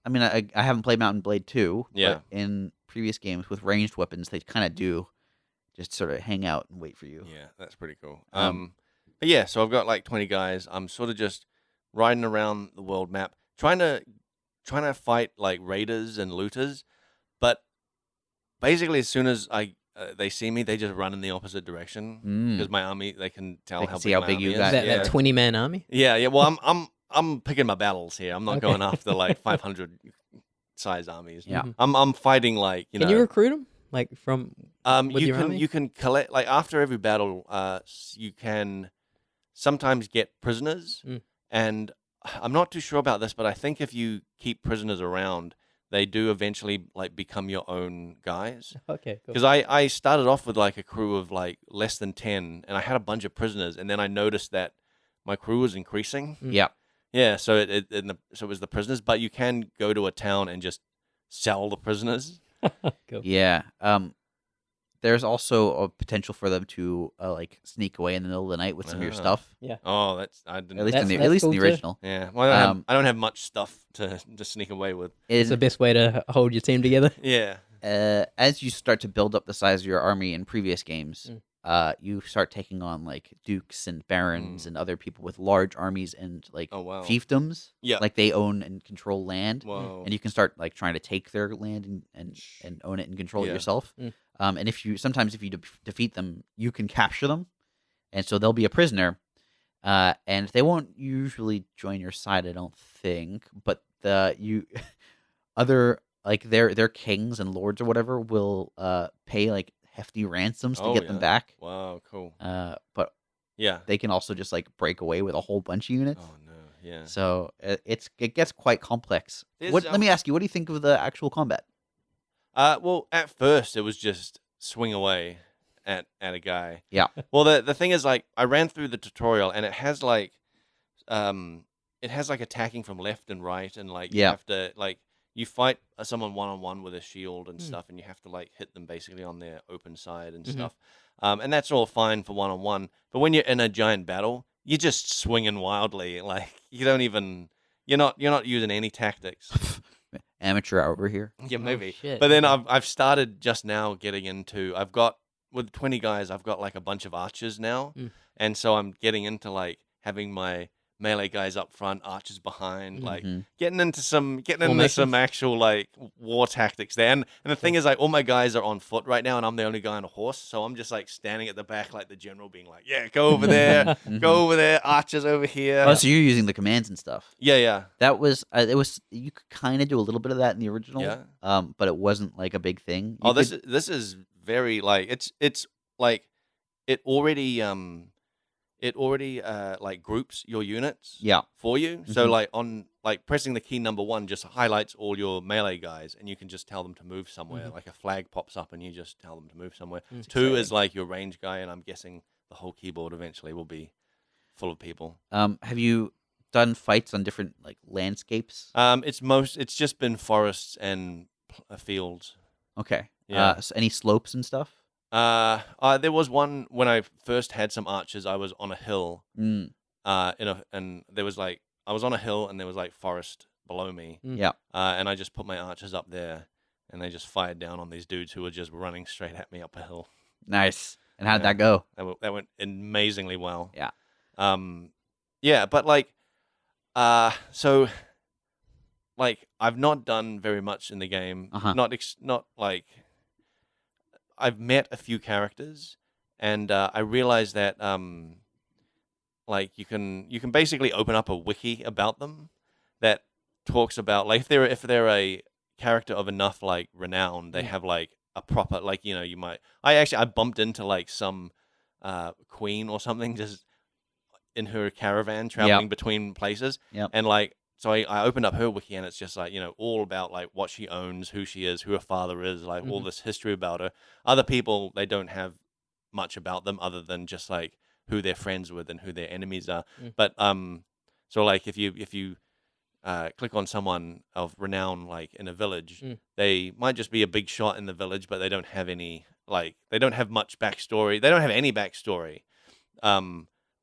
I mean, I haven't played Mountain Blade 2.
Yeah.
But in previous games with ranged weapons, they kind of do just sort of hang out and wait for you.
Yeah, that's pretty cool. But yeah, so I've got like 20 guys. I'm sort of just riding around the world map, trying to fight like raiders and looters, but basically as soon as they see me, they just run in the opposite direction because my army, they can tell how big you
got. That 20-man army.
Yeah. Well, I'm picking my battles here. I'm not going after like 500 size armies.
Yeah.
I'm fighting like
Can you recruit them like from?
You can collect like after every battle. You can sometimes get prisoners, and I'm not too sure about this, but I think if you keep prisoners around, they do eventually like become your own guys.
Okay, cool.
Because I started off with like a crew of like less than 10, and I had a bunch of prisoners, and then I noticed that my crew was increasing.
Yeah.
Yeah, so so it was the prisoners, but you can go to a town and just sell the prisoners.
Cool.
Yeah. There's also a potential for them to like sneak away in the middle of the night with some of your
Ah.
stuff.
Yeah.
Oh, that's I didn't.
At least
That's-
in the
that's cool too.
original.
Yeah, well,
Um,
I don't have much stuff to sneak away with.
It's the
In,
best way to hold your team together.
Yeah.
as you start to build up the size of your army in previous games, you start taking on like dukes and barons and other people with large armies and like
Oh wow.
fiefdoms.
Yeah.
Like they own and control land.
Whoa.
And you can start like trying to take their land and own it and control it
Yeah.
yourself.
Mm.
And if you defeat them, you can capture them, and so they'll be a prisoner. And they won't usually join your side, I don't think. But other like their kings and lords or whatever will pay like hefty ransoms to
Oh,
get them
yeah.
back.
Wow. Cool.
But
Yeah.
they can also just like break away with a whole bunch of units.
Oh no. Yeah.
So it gets quite complex.
There's,
Let me ask you, what do you think of the actual combat?
Well, at first it was just swing away at a guy.
Yeah.
Well, the thing is, like, I ran through the tutorial and it has like attacking from left and right, and like you
Yeah.
have to like you fight someone one-on-one with a shield and stuff, and you have to like hit them basically on their open side and stuff. And that's all fine for one-on-one, but when you're in a giant battle, you're just swinging wildly. Like you're not using any tactics.
Amateur over here.
Yeah, maybe.
shit.
But then I've started just now getting into. I've got with 20 guys. I've got like a bunch of archers now, and so I'm getting into like having my melee guys up front, archers behind, like getting into some actual like war tactics there. And the thing is, like, all my guys are on foot right now, and I'm the only guy on a horse, so I'm just like standing at the back like the general, being like, "Yeah, go over there, go over there, archers over here."
Oh, so you're using the commands and stuff.
Yeah.
That was you could kind of do a little bit of that in the original.
Yeah.
But it wasn't like a big thing.
This is very like it's like it already like groups your units for you. So like on like pressing the key number 1 just highlights all your melee guys, and you can just tell them to move somewhere. Like a flag pops up and you just tell them to move somewhere. 2 is like your range guy, and I'm guessing the whole keyboard eventually will be full of people.
Have you done fights on different like landscapes?
It's just been forests and fields.
Okay.
Yeah.
So any slopes and stuff?
There was one when I first had some archers. I was on a hill. And there was like I was on a hill and there was like forest below me.
Yeah.
And I just put my archers up there, and they just fired down on these dudes who were just running straight at me up a hill.
Nice. And how'd that go?
That went amazingly well.
Yeah.
Yeah, but like, so, like, I've not done very much in the game. Not like. I've met a few characters, and I realized that like you can basically open up a wiki about them that talks about like if they're a character of enough like renown, they have like a proper like you might. I bumped into like some queen or something just in her caravan traveling between places, and like. So I opened up her wiki, and it's just like, all about like what she owns, who she is, who her father is, like all this history about her. Other people, they don't have much about them other than just like who they're friends with and who their enemies are. But so like if you click on someone of renown like in a village, they might just be a big shot in the village, but they don't have any they don't have much backstory. They don't have any backstory.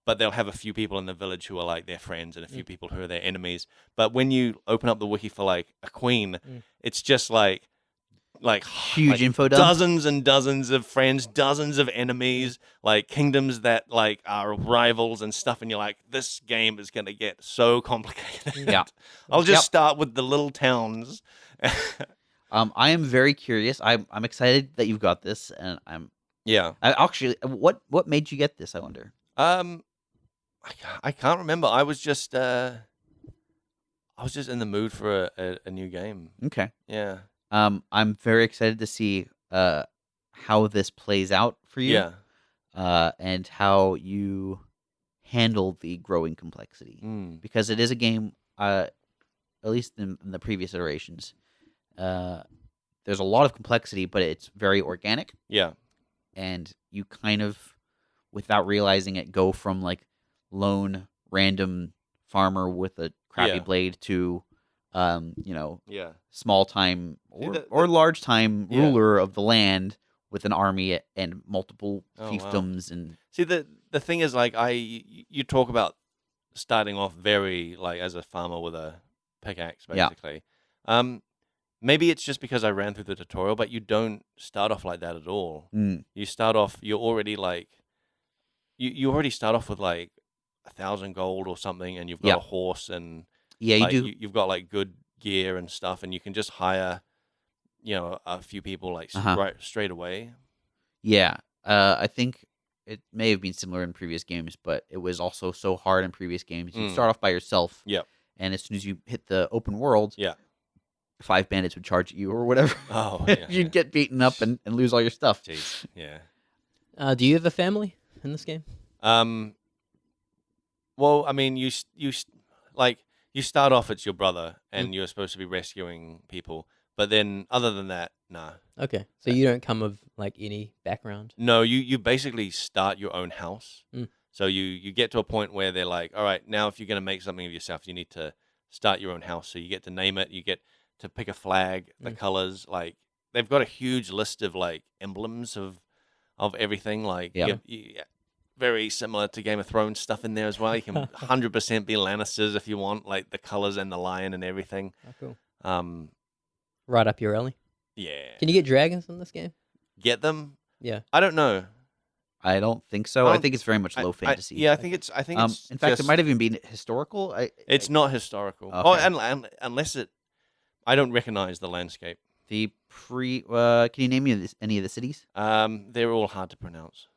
But they'll have a few people in the village who are like their friends, and a few people who are their enemies. But when you open up the wiki for like a queen, it's just like
huge info dump.
Dozens and dozens of friends, dozens of enemies, like kingdoms that like are rivals and stuff. And you're like, this game is gonna get so complicated.
Yeah.
I'll just start with the little towns.
I am very curious. I'm excited that you've got this, and actually, what made you get this? I wonder.
I can't remember. I was just in the mood for a new game.
Okay.
Yeah.
I'm very excited to see how this plays out for you.
Yeah.
And how you handle the growing complexity, because it is a game. At least in the previous iterations, there's a lot of complexity, but it's very organic.
Yeah.
And you kind of, without realizing it, go from like lone random farmer with a crappy
Yeah.
blade to,
Yeah.
small time
See,
or large time
Yeah.
ruler of the land with an army and multiple
Oh, wow.
fiefdoms and
See, the thing is, like, you talk about starting off very, like, as a farmer with a pickaxe,
Yeah.
basically. Maybe it's just because I ran through the tutorial, but you don't start off like that at all. You start off, you're already, like, you already start off with, like, 1,000 gold or something, and you've got
Yeah.
a horse, and,
yeah, you
like,
do.
you've got, like, good gear and stuff, and you can just hire, a few people, like, straight away.
Yeah, I think it may have been similar in previous games, but it was also so hard in previous games. You start off by yourself,
Yep.
and as soon as you hit the open world,
Yeah.
5 bandits would charge at you or whatever.
Oh, yeah.
You'd get beaten up and lose all your stuff.
Jeez. Yeah.
Do you have a family in this game?
Well, I mean, you start off, it's your brother, and you're supposed to be rescuing people, but then other than that, nah.
Okay, so you don't come of like any background.
No, you basically start your own house.
Mm.
So you get to a point where they're like, all right, now if you're gonna make something of yourself, you need to start your own house. So you get to name it, you get to pick a flag, the colors, like they've got a huge list of like emblems of everything, like very similar to Game of Thrones stuff in there as well. You can 100% be Lannisters if you want, like the colors and the lion and everything.
Oh, cool. Right up your alley.
Yeah.
Can you get dragons in this game?
Get them?
Yeah.
I don't know.
I don't think so. I think it's very much low fantasy.
I think it's.
In fact, it might have even been historical.
It's not historical.
Okay.
Oh, and unless it, I don't recognize the landscape.
The can you name me any of the cities?
They're all hard to pronounce.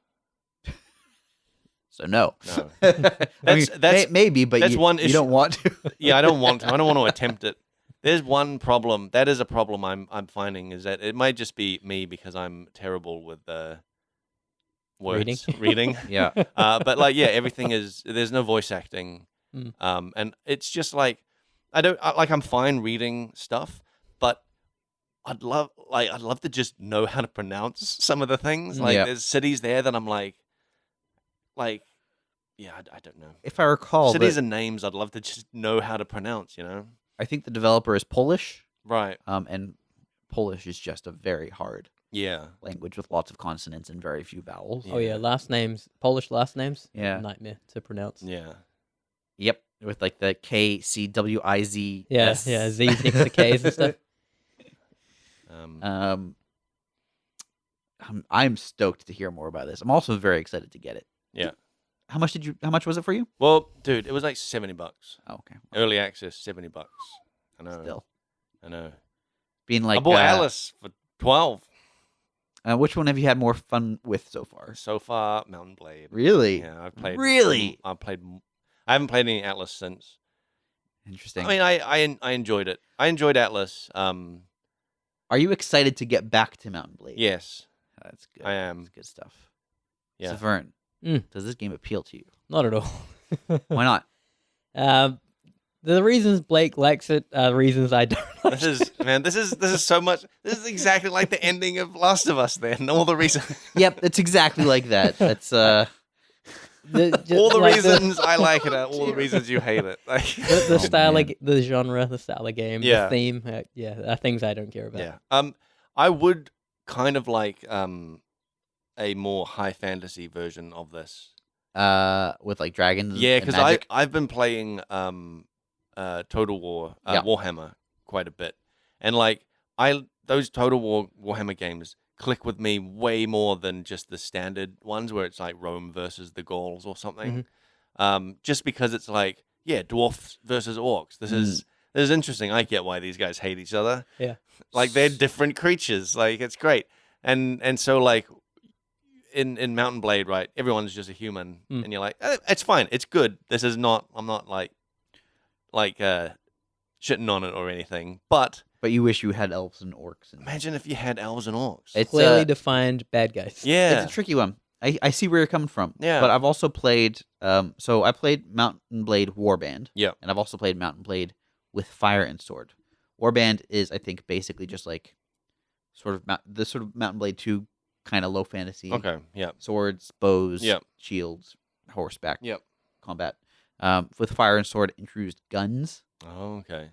So no.
That's
maybe, but
that's one
you
issue.
don't want to.
Yeah, I don't want to. I don't want to attempt it. There's one problem. That is a problem I'm finding, is that it might just be me because I'm terrible with words reading.
Yeah.
But like, yeah, everything is. There's no voice acting. And it's just like I'm fine reading stuff, but I'd love to just know how to pronounce some of the things. Like there's cities there that I'm like, yeah, I don't know.
If I recall,
cities and names, I'd love to just know how to pronounce.
I think the developer is Polish,
right?
And Polish is just a very hard
Yeah.
language with lots of consonants and very few vowels.
Oh yeah, Polish last names.
Yeah.
Nightmare to pronounce.
Yeah.
Yep, with like the KCWIZ.
Yeah, Z's next to K's and stuff.
I'm stoked to hear more about this. I'm also very excited to get it.
Yeah.
How much was it for you?
Well, dude, it was like $70.
Oh, okay.
Early access, $70. I know.
Still.
I know.
Being like
I bought Alice for 12.
Which one have you had more fun with so far?
So far, Mountain Blade.
Really?
Yeah, I've played.
Really?
I haven't played any Atlas since.
Interesting.
I mean, I enjoyed it. I enjoyed Atlas.
Are you excited to get back to Mountain Blade?
Yes.
That's good.
I am.
That's good stuff.
Yeah.
Saveun, does this game appeal to you?
Not at all.
Why not?
The reasons Blake likes it are reasons I don't like
This is so much. This is exactly like the ending of Last of Us. Then all the reasons.
Yep, it's exactly like that. That's
all the reasons I like it are all the reasons you hate it. Like
the style, the genre, the style of game, the theme. Are things I don't care about.
Yeah. I would kind of like a more high fantasy version of this.
With like dragons.
Yeah,
because
I've been playing Total War Warhammer quite a bit, and like those Total War Warhammer games click with me way more than just the standard ones where it's like Rome versus the Gauls or something. Just because it's like dwarfs versus orcs. This is interesting. I get why these guys hate each other.
Yeah,
like they're different creatures. Like it's great, and so like. In Mountain Blade, right? Everyone's just a human, and you're like, it's fine, it's good. This is not. I'm not like shitting on it or anything. But
you wish you had elves and orcs.
Imagine if you had elves and orcs.
It's
clearly defined bad guys.
Yeah,
it's a tricky one. I see where you're coming from.
Yeah,
but I've also played. So I played Mountain Blade Warband.
Yeah,
and I've also played Mountain Blade with Fire and Sword. Warband is, I think, basically just like sort of Mountain Blade 2. Kind of low fantasy.
Okay. Yeah.
Swords, bows,
yep.
shields, horseback.
Yep.
Combat. With Fire and Sword, introduced guns.
Oh, okay.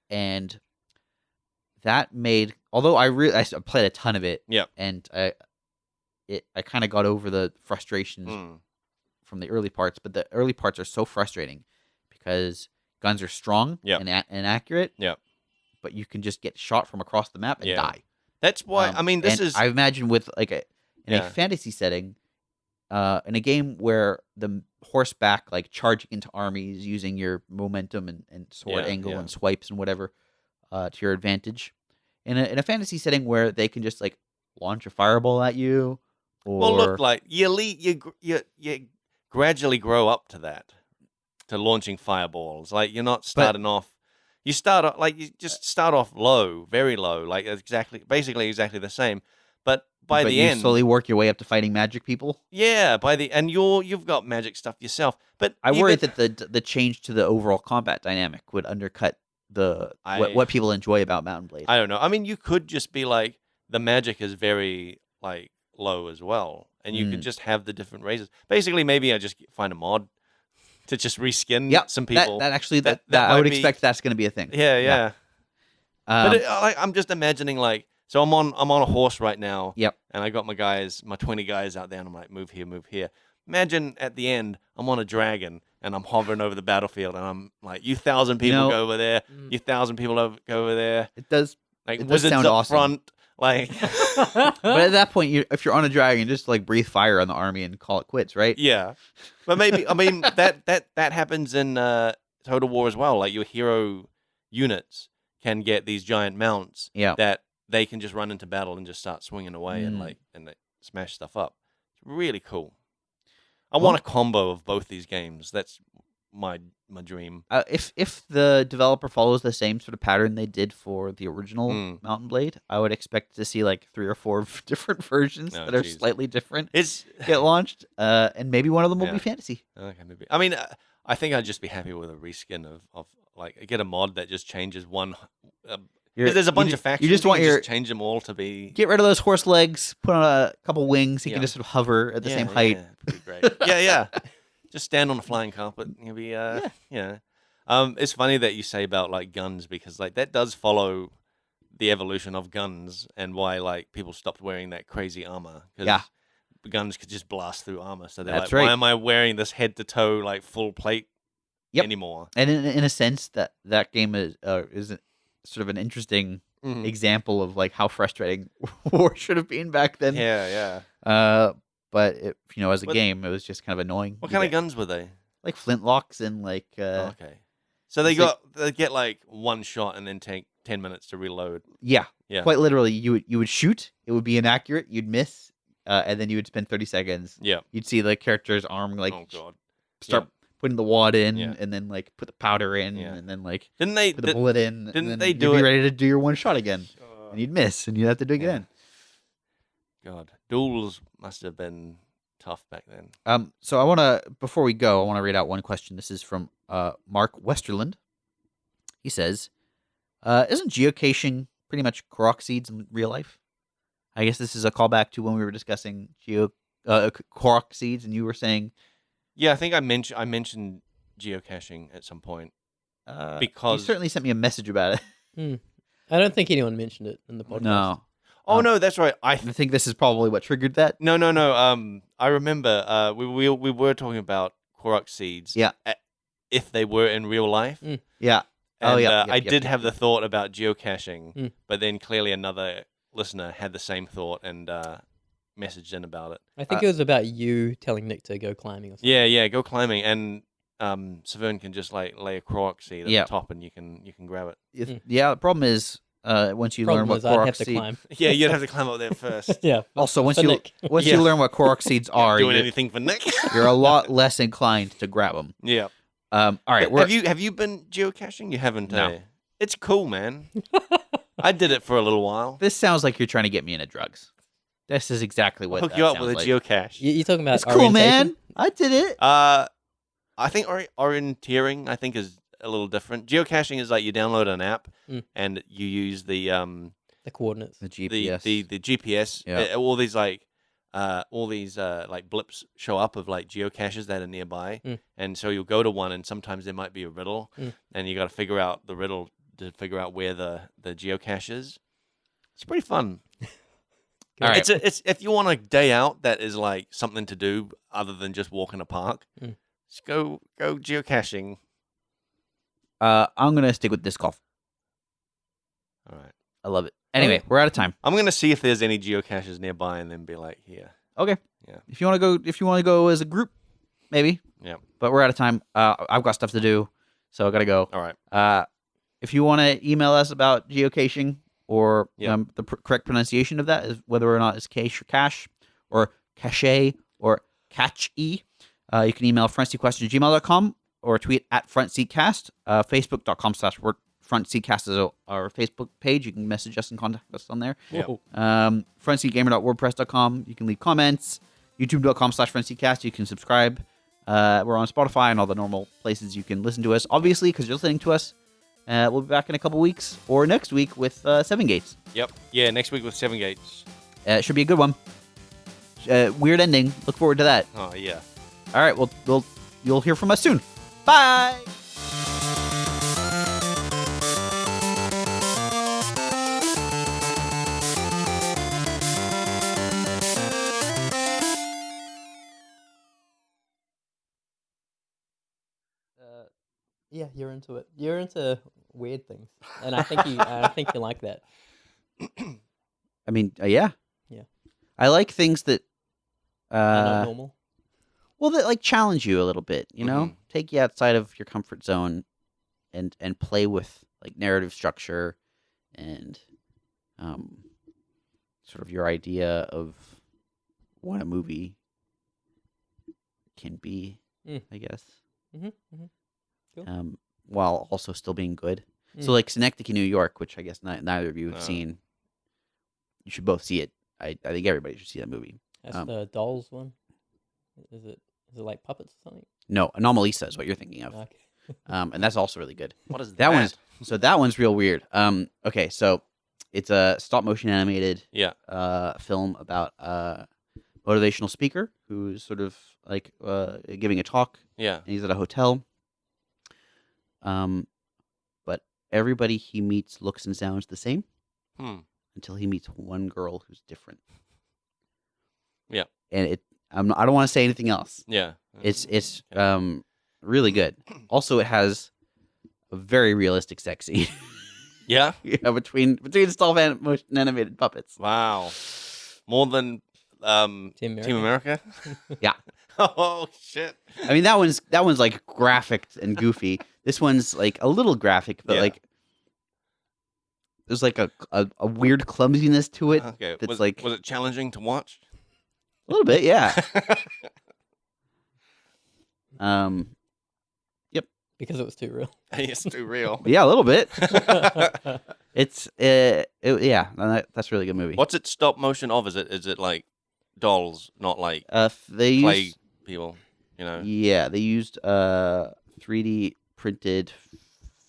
And that made, although I played a ton of it.
Yep.
And I kind of got over the frustrations from the early parts, but the early parts are so frustrating because guns are strong and accurate.
Yep.
But you can just get shot from across the map and die.
That's why, I mean, this is...
I imagine with like a fantasy setting, in a game where the horseback, like charging into armies using your momentum and sword angle and swipes and whatever to your advantage. In a fantasy setting where they can just like launch a fireball at you, or
Well, look, like you gradually grow up to that, to launching fireballs. Like you're not starting off. You start off like you just start off low, very low, like basically exactly the same. But by the end,
you slowly work your way up to fighting magic people.
Yeah, you've got magic stuff yourself. But
I worry that the change to the overall combat dynamic would undercut what people enjoy about Mountain Blade.
I don't know. I mean, you could just be like the magic is very like low as well, and you could just have the different races. Basically, maybe I just find a mod to just reskin some people.
That actually I would expect that's going to be a thing.
Yeah. But I'm just imagining like, so I'm on a horse right now.
Yep.
And I got my 20 guys out there, and I'm like, move here. Imagine at the end, I'm on a dragon and I'm hovering over the battlefield, and I'm like, you 1,000 people go over there, you 1,000 people go over there.
It does.
Like
it does
wizards
sound
up
awesome.
front. Like,
but at that point, if you're on a dragon, just like breathe fire on the army and call it quits, right?
Yeah, but maybe I mean that happens in Total War as well. Like your hero units can get these giant mounts that they can just run into battle and just start swinging away and they smash stuff up. It's really cool. I want a combo of both these games. That's my dream.
If the developer follows the same sort of pattern they did for the original Mountain Blade, I would expect to see like 3 or 4 different versions that are slightly different get launched, and maybe one of them will be fantasy.
Okay, maybe. I mean, I think I'd just be happy with a reskin of like get a mod that just changes one. Because there's a bunch of factions.
You just want
just change them all to be.
Get rid of those horse legs. Put on a couple wings. You can just sort of hover at the same height.
Yeah, that'd be great. yeah. Just stand on a flying carpet. You'll be It's funny that you say about like guns, because like that does follow the evolution of guns and why like people stopped wearing that crazy armor. Because guns could just blast through armor. So they're why am I wearing this head to toe like full plate anymore?
And in a sense that game is sort of an interesting example of like how frustrating war should have been back then.
Yeah.
But as a game, it was just kind of annoying.
What kind of guns were they?
Like flintlocks and like.
Okay. So they get like one shot and then take 10 minutes to reload.
Yeah. Quite literally, you would shoot. It would be inaccurate. You'd miss, and then you would spend 30 seconds.
Yeah.
You'd see the character's arm like
start
putting the wad in, and then like put the powder in, and then like put the bullet in.
Didn't
and
they
you'd
do
be
it?
ready to do your one shot again, and you'd miss, and you'd have to do it again.
God, duels must have been tough back then.
So before we go, I want to read out one question. This is from Mark Westerland. He says, "Isn't geocaching pretty much Korok seeds in real life?" I guess this is a callback to when we were discussing Korok seeds, and you were saying,
"Yeah, I think I mentioned geocaching at some point." Because
you certainly sent me a message about it.
I don't think anyone mentioned it in the podcast.
No.
Oh no, that's right.
I think this is probably what triggered that.
No. I remember we were talking about Korok seeds.
Yeah.
If they were in real life.
Yeah.
And, I did have the thought about geocaching, but then clearly another listener had the same thought and messaged in about it.
I think it was about you telling Nick to go climbing or something.
Yeah, go climbing, and Saveun can just like lay a Korok seed at the top, and you can grab it.
Yeah, the problem is once you learn what Korok seeds,
yeah, you'd have to climb up there first.
Yeah.
Also, once you learn what Korok seeds are,
doing anything for Nick,
you're a lot less inclined to grab them.
Yeah.
All right.
Have you been geocaching? You haven't.
No.
It's cool, man. I did it for a little while.
This sounds like you're trying to get me into drugs. This is exactly what.
Hook you up with a geocache.
You're talking about
it's cool, man. I did it.
I think orienteering, I think, is a little different. Geocaching is like you download an app and you use the
coordinates,
the GPS,
the GPS, all these like all these like blips show up of like geocaches that are nearby,
Mm.
and so you'll go to one, and sometimes there might be a riddle, and you got to figure out the riddle to figure out where the geocache is. It's pretty fun.
All right.
It's if you want a day out that is like something to do other than just walk in a park, just go geocaching.
I'm gonna stick with disc golf.
All right.
I love it. Anyway, we're out of time.
I'm gonna see if there's any geocaches nearby, and then be like, here.
Okay.
Yeah.
If you want to go as a group, maybe.
Yeah.
But we're out of time. I've got stuff to do, so I gotta go.
All right.
If you want to email us about geocaching or
Yeah.
the correct pronunciation of that is whether or not it's cache or cache or cache or catch-e, you can email frontseatquestion@gmail.com or tweet at frontseatcast. Facebook.com/frontseatcast is our Facebook page. You can message us and contact us on there.
Yeah.
Frontseatgamer.wordpress.com. You can leave comments. YouTube.com/frontseatcast. You can subscribe. We're on Spotify and all the normal places you can listen to us. Obviously, because you're listening to us. We'll be back in a couple weeks or next week with Seven Gates.
Yep. Yeah. Next week with Seven Gates.
It should be a good one. Weird ending. Look forward to that.
Oh yeah.
All right. You'll hear from us soon. Bye.
Yeah, you're into it. You're into weird things, and I think you like that.
I mean, yeah.
Yeah.
I like things that
Not normal.
well, that like challenge you a little bit, you know? Take you outside of your comfort zone and play with like narrative structure and sort of your idea of what a movie can be, I guess.
Cool.
While also still being good. So like Synecdoche, New York, which I guess neither of you have seen. You should both see it. I think everybody should see that movie.
That's the dolls one. Is it like puppets or something?
No, Anomalisa is what you're thinking of.
Okay.
And that's also really good.
What is
That one's so that one's real weird. Okay, so it's a stop motion animated film about a motivational speaker who's sort of like giving a talk.
Yeah.
And he's at a hotel. But everybody he meets looks and sounds the same. Until he meets one girl who's different.
Yeah.
And I don't want to say anything else.
Yeah.
It's really good. Also, it has a very realistic sex scene.
Yeah.
Yeah, between stop motion animated puppets.
Wow. More than
Team
America?
Yeah.
Oh shit.
I mean that one's like graphic and goofy. This one's like a little graphic, but like there's like a weird clumsiness to it.
Okay.
That's
Was
like
it challenging to watch?
a little bit, yeah. Yep.
Because it was too real.
It's too real.
Yeah, a little bit. It's that's a really good movie.
What's it stop motion of? Is it like dolls, not like
they
clay
used,
people? You know.
Yeah, they used 3D printed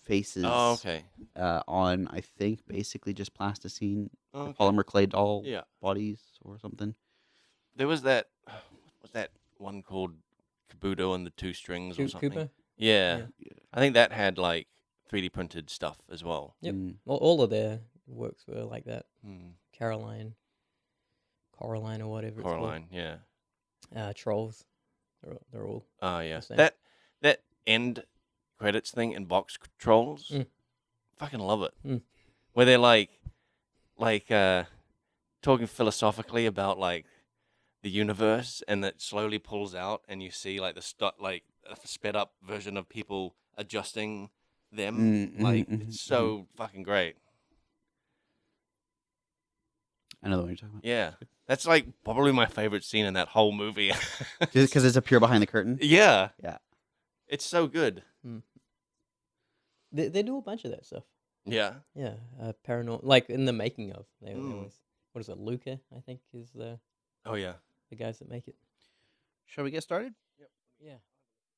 faces.
Oh, okay.
On I think basically just plasticine,
Okay.
polymer clay doll
Yeah.
bodies or something.
There was that. What was that one called Kabuto and the Two Strings or something?
Cooper?
Yeah. I think that had like 3D printed stuff as well.
Yep. Well, all of their works were like that. Coraline, or whatever.
Coraline, yeah.
Trolls. They're all.
Oh yeah.
the same.
That end credits thing in Box Trolls. Fucking love it. Where they're like talking philosophically about like the universe, and that slowly pulls out, and you see like like a sped up version of people adjusting them. It's so fucking great.
I know the one you're talking about.
Yeah, that's like probably my favorite scene in that whole movie.
Just because it's a pure behind the curtain.
Yeah,
Yeah.
it's so good.
They do a bunch of that stuff.
Yeah,
Yeah, paranormal, like in the making of. They always, what is it? Luca, I think, is the
oh yeah.
guys that make it.
Shall we get started?
Yeah.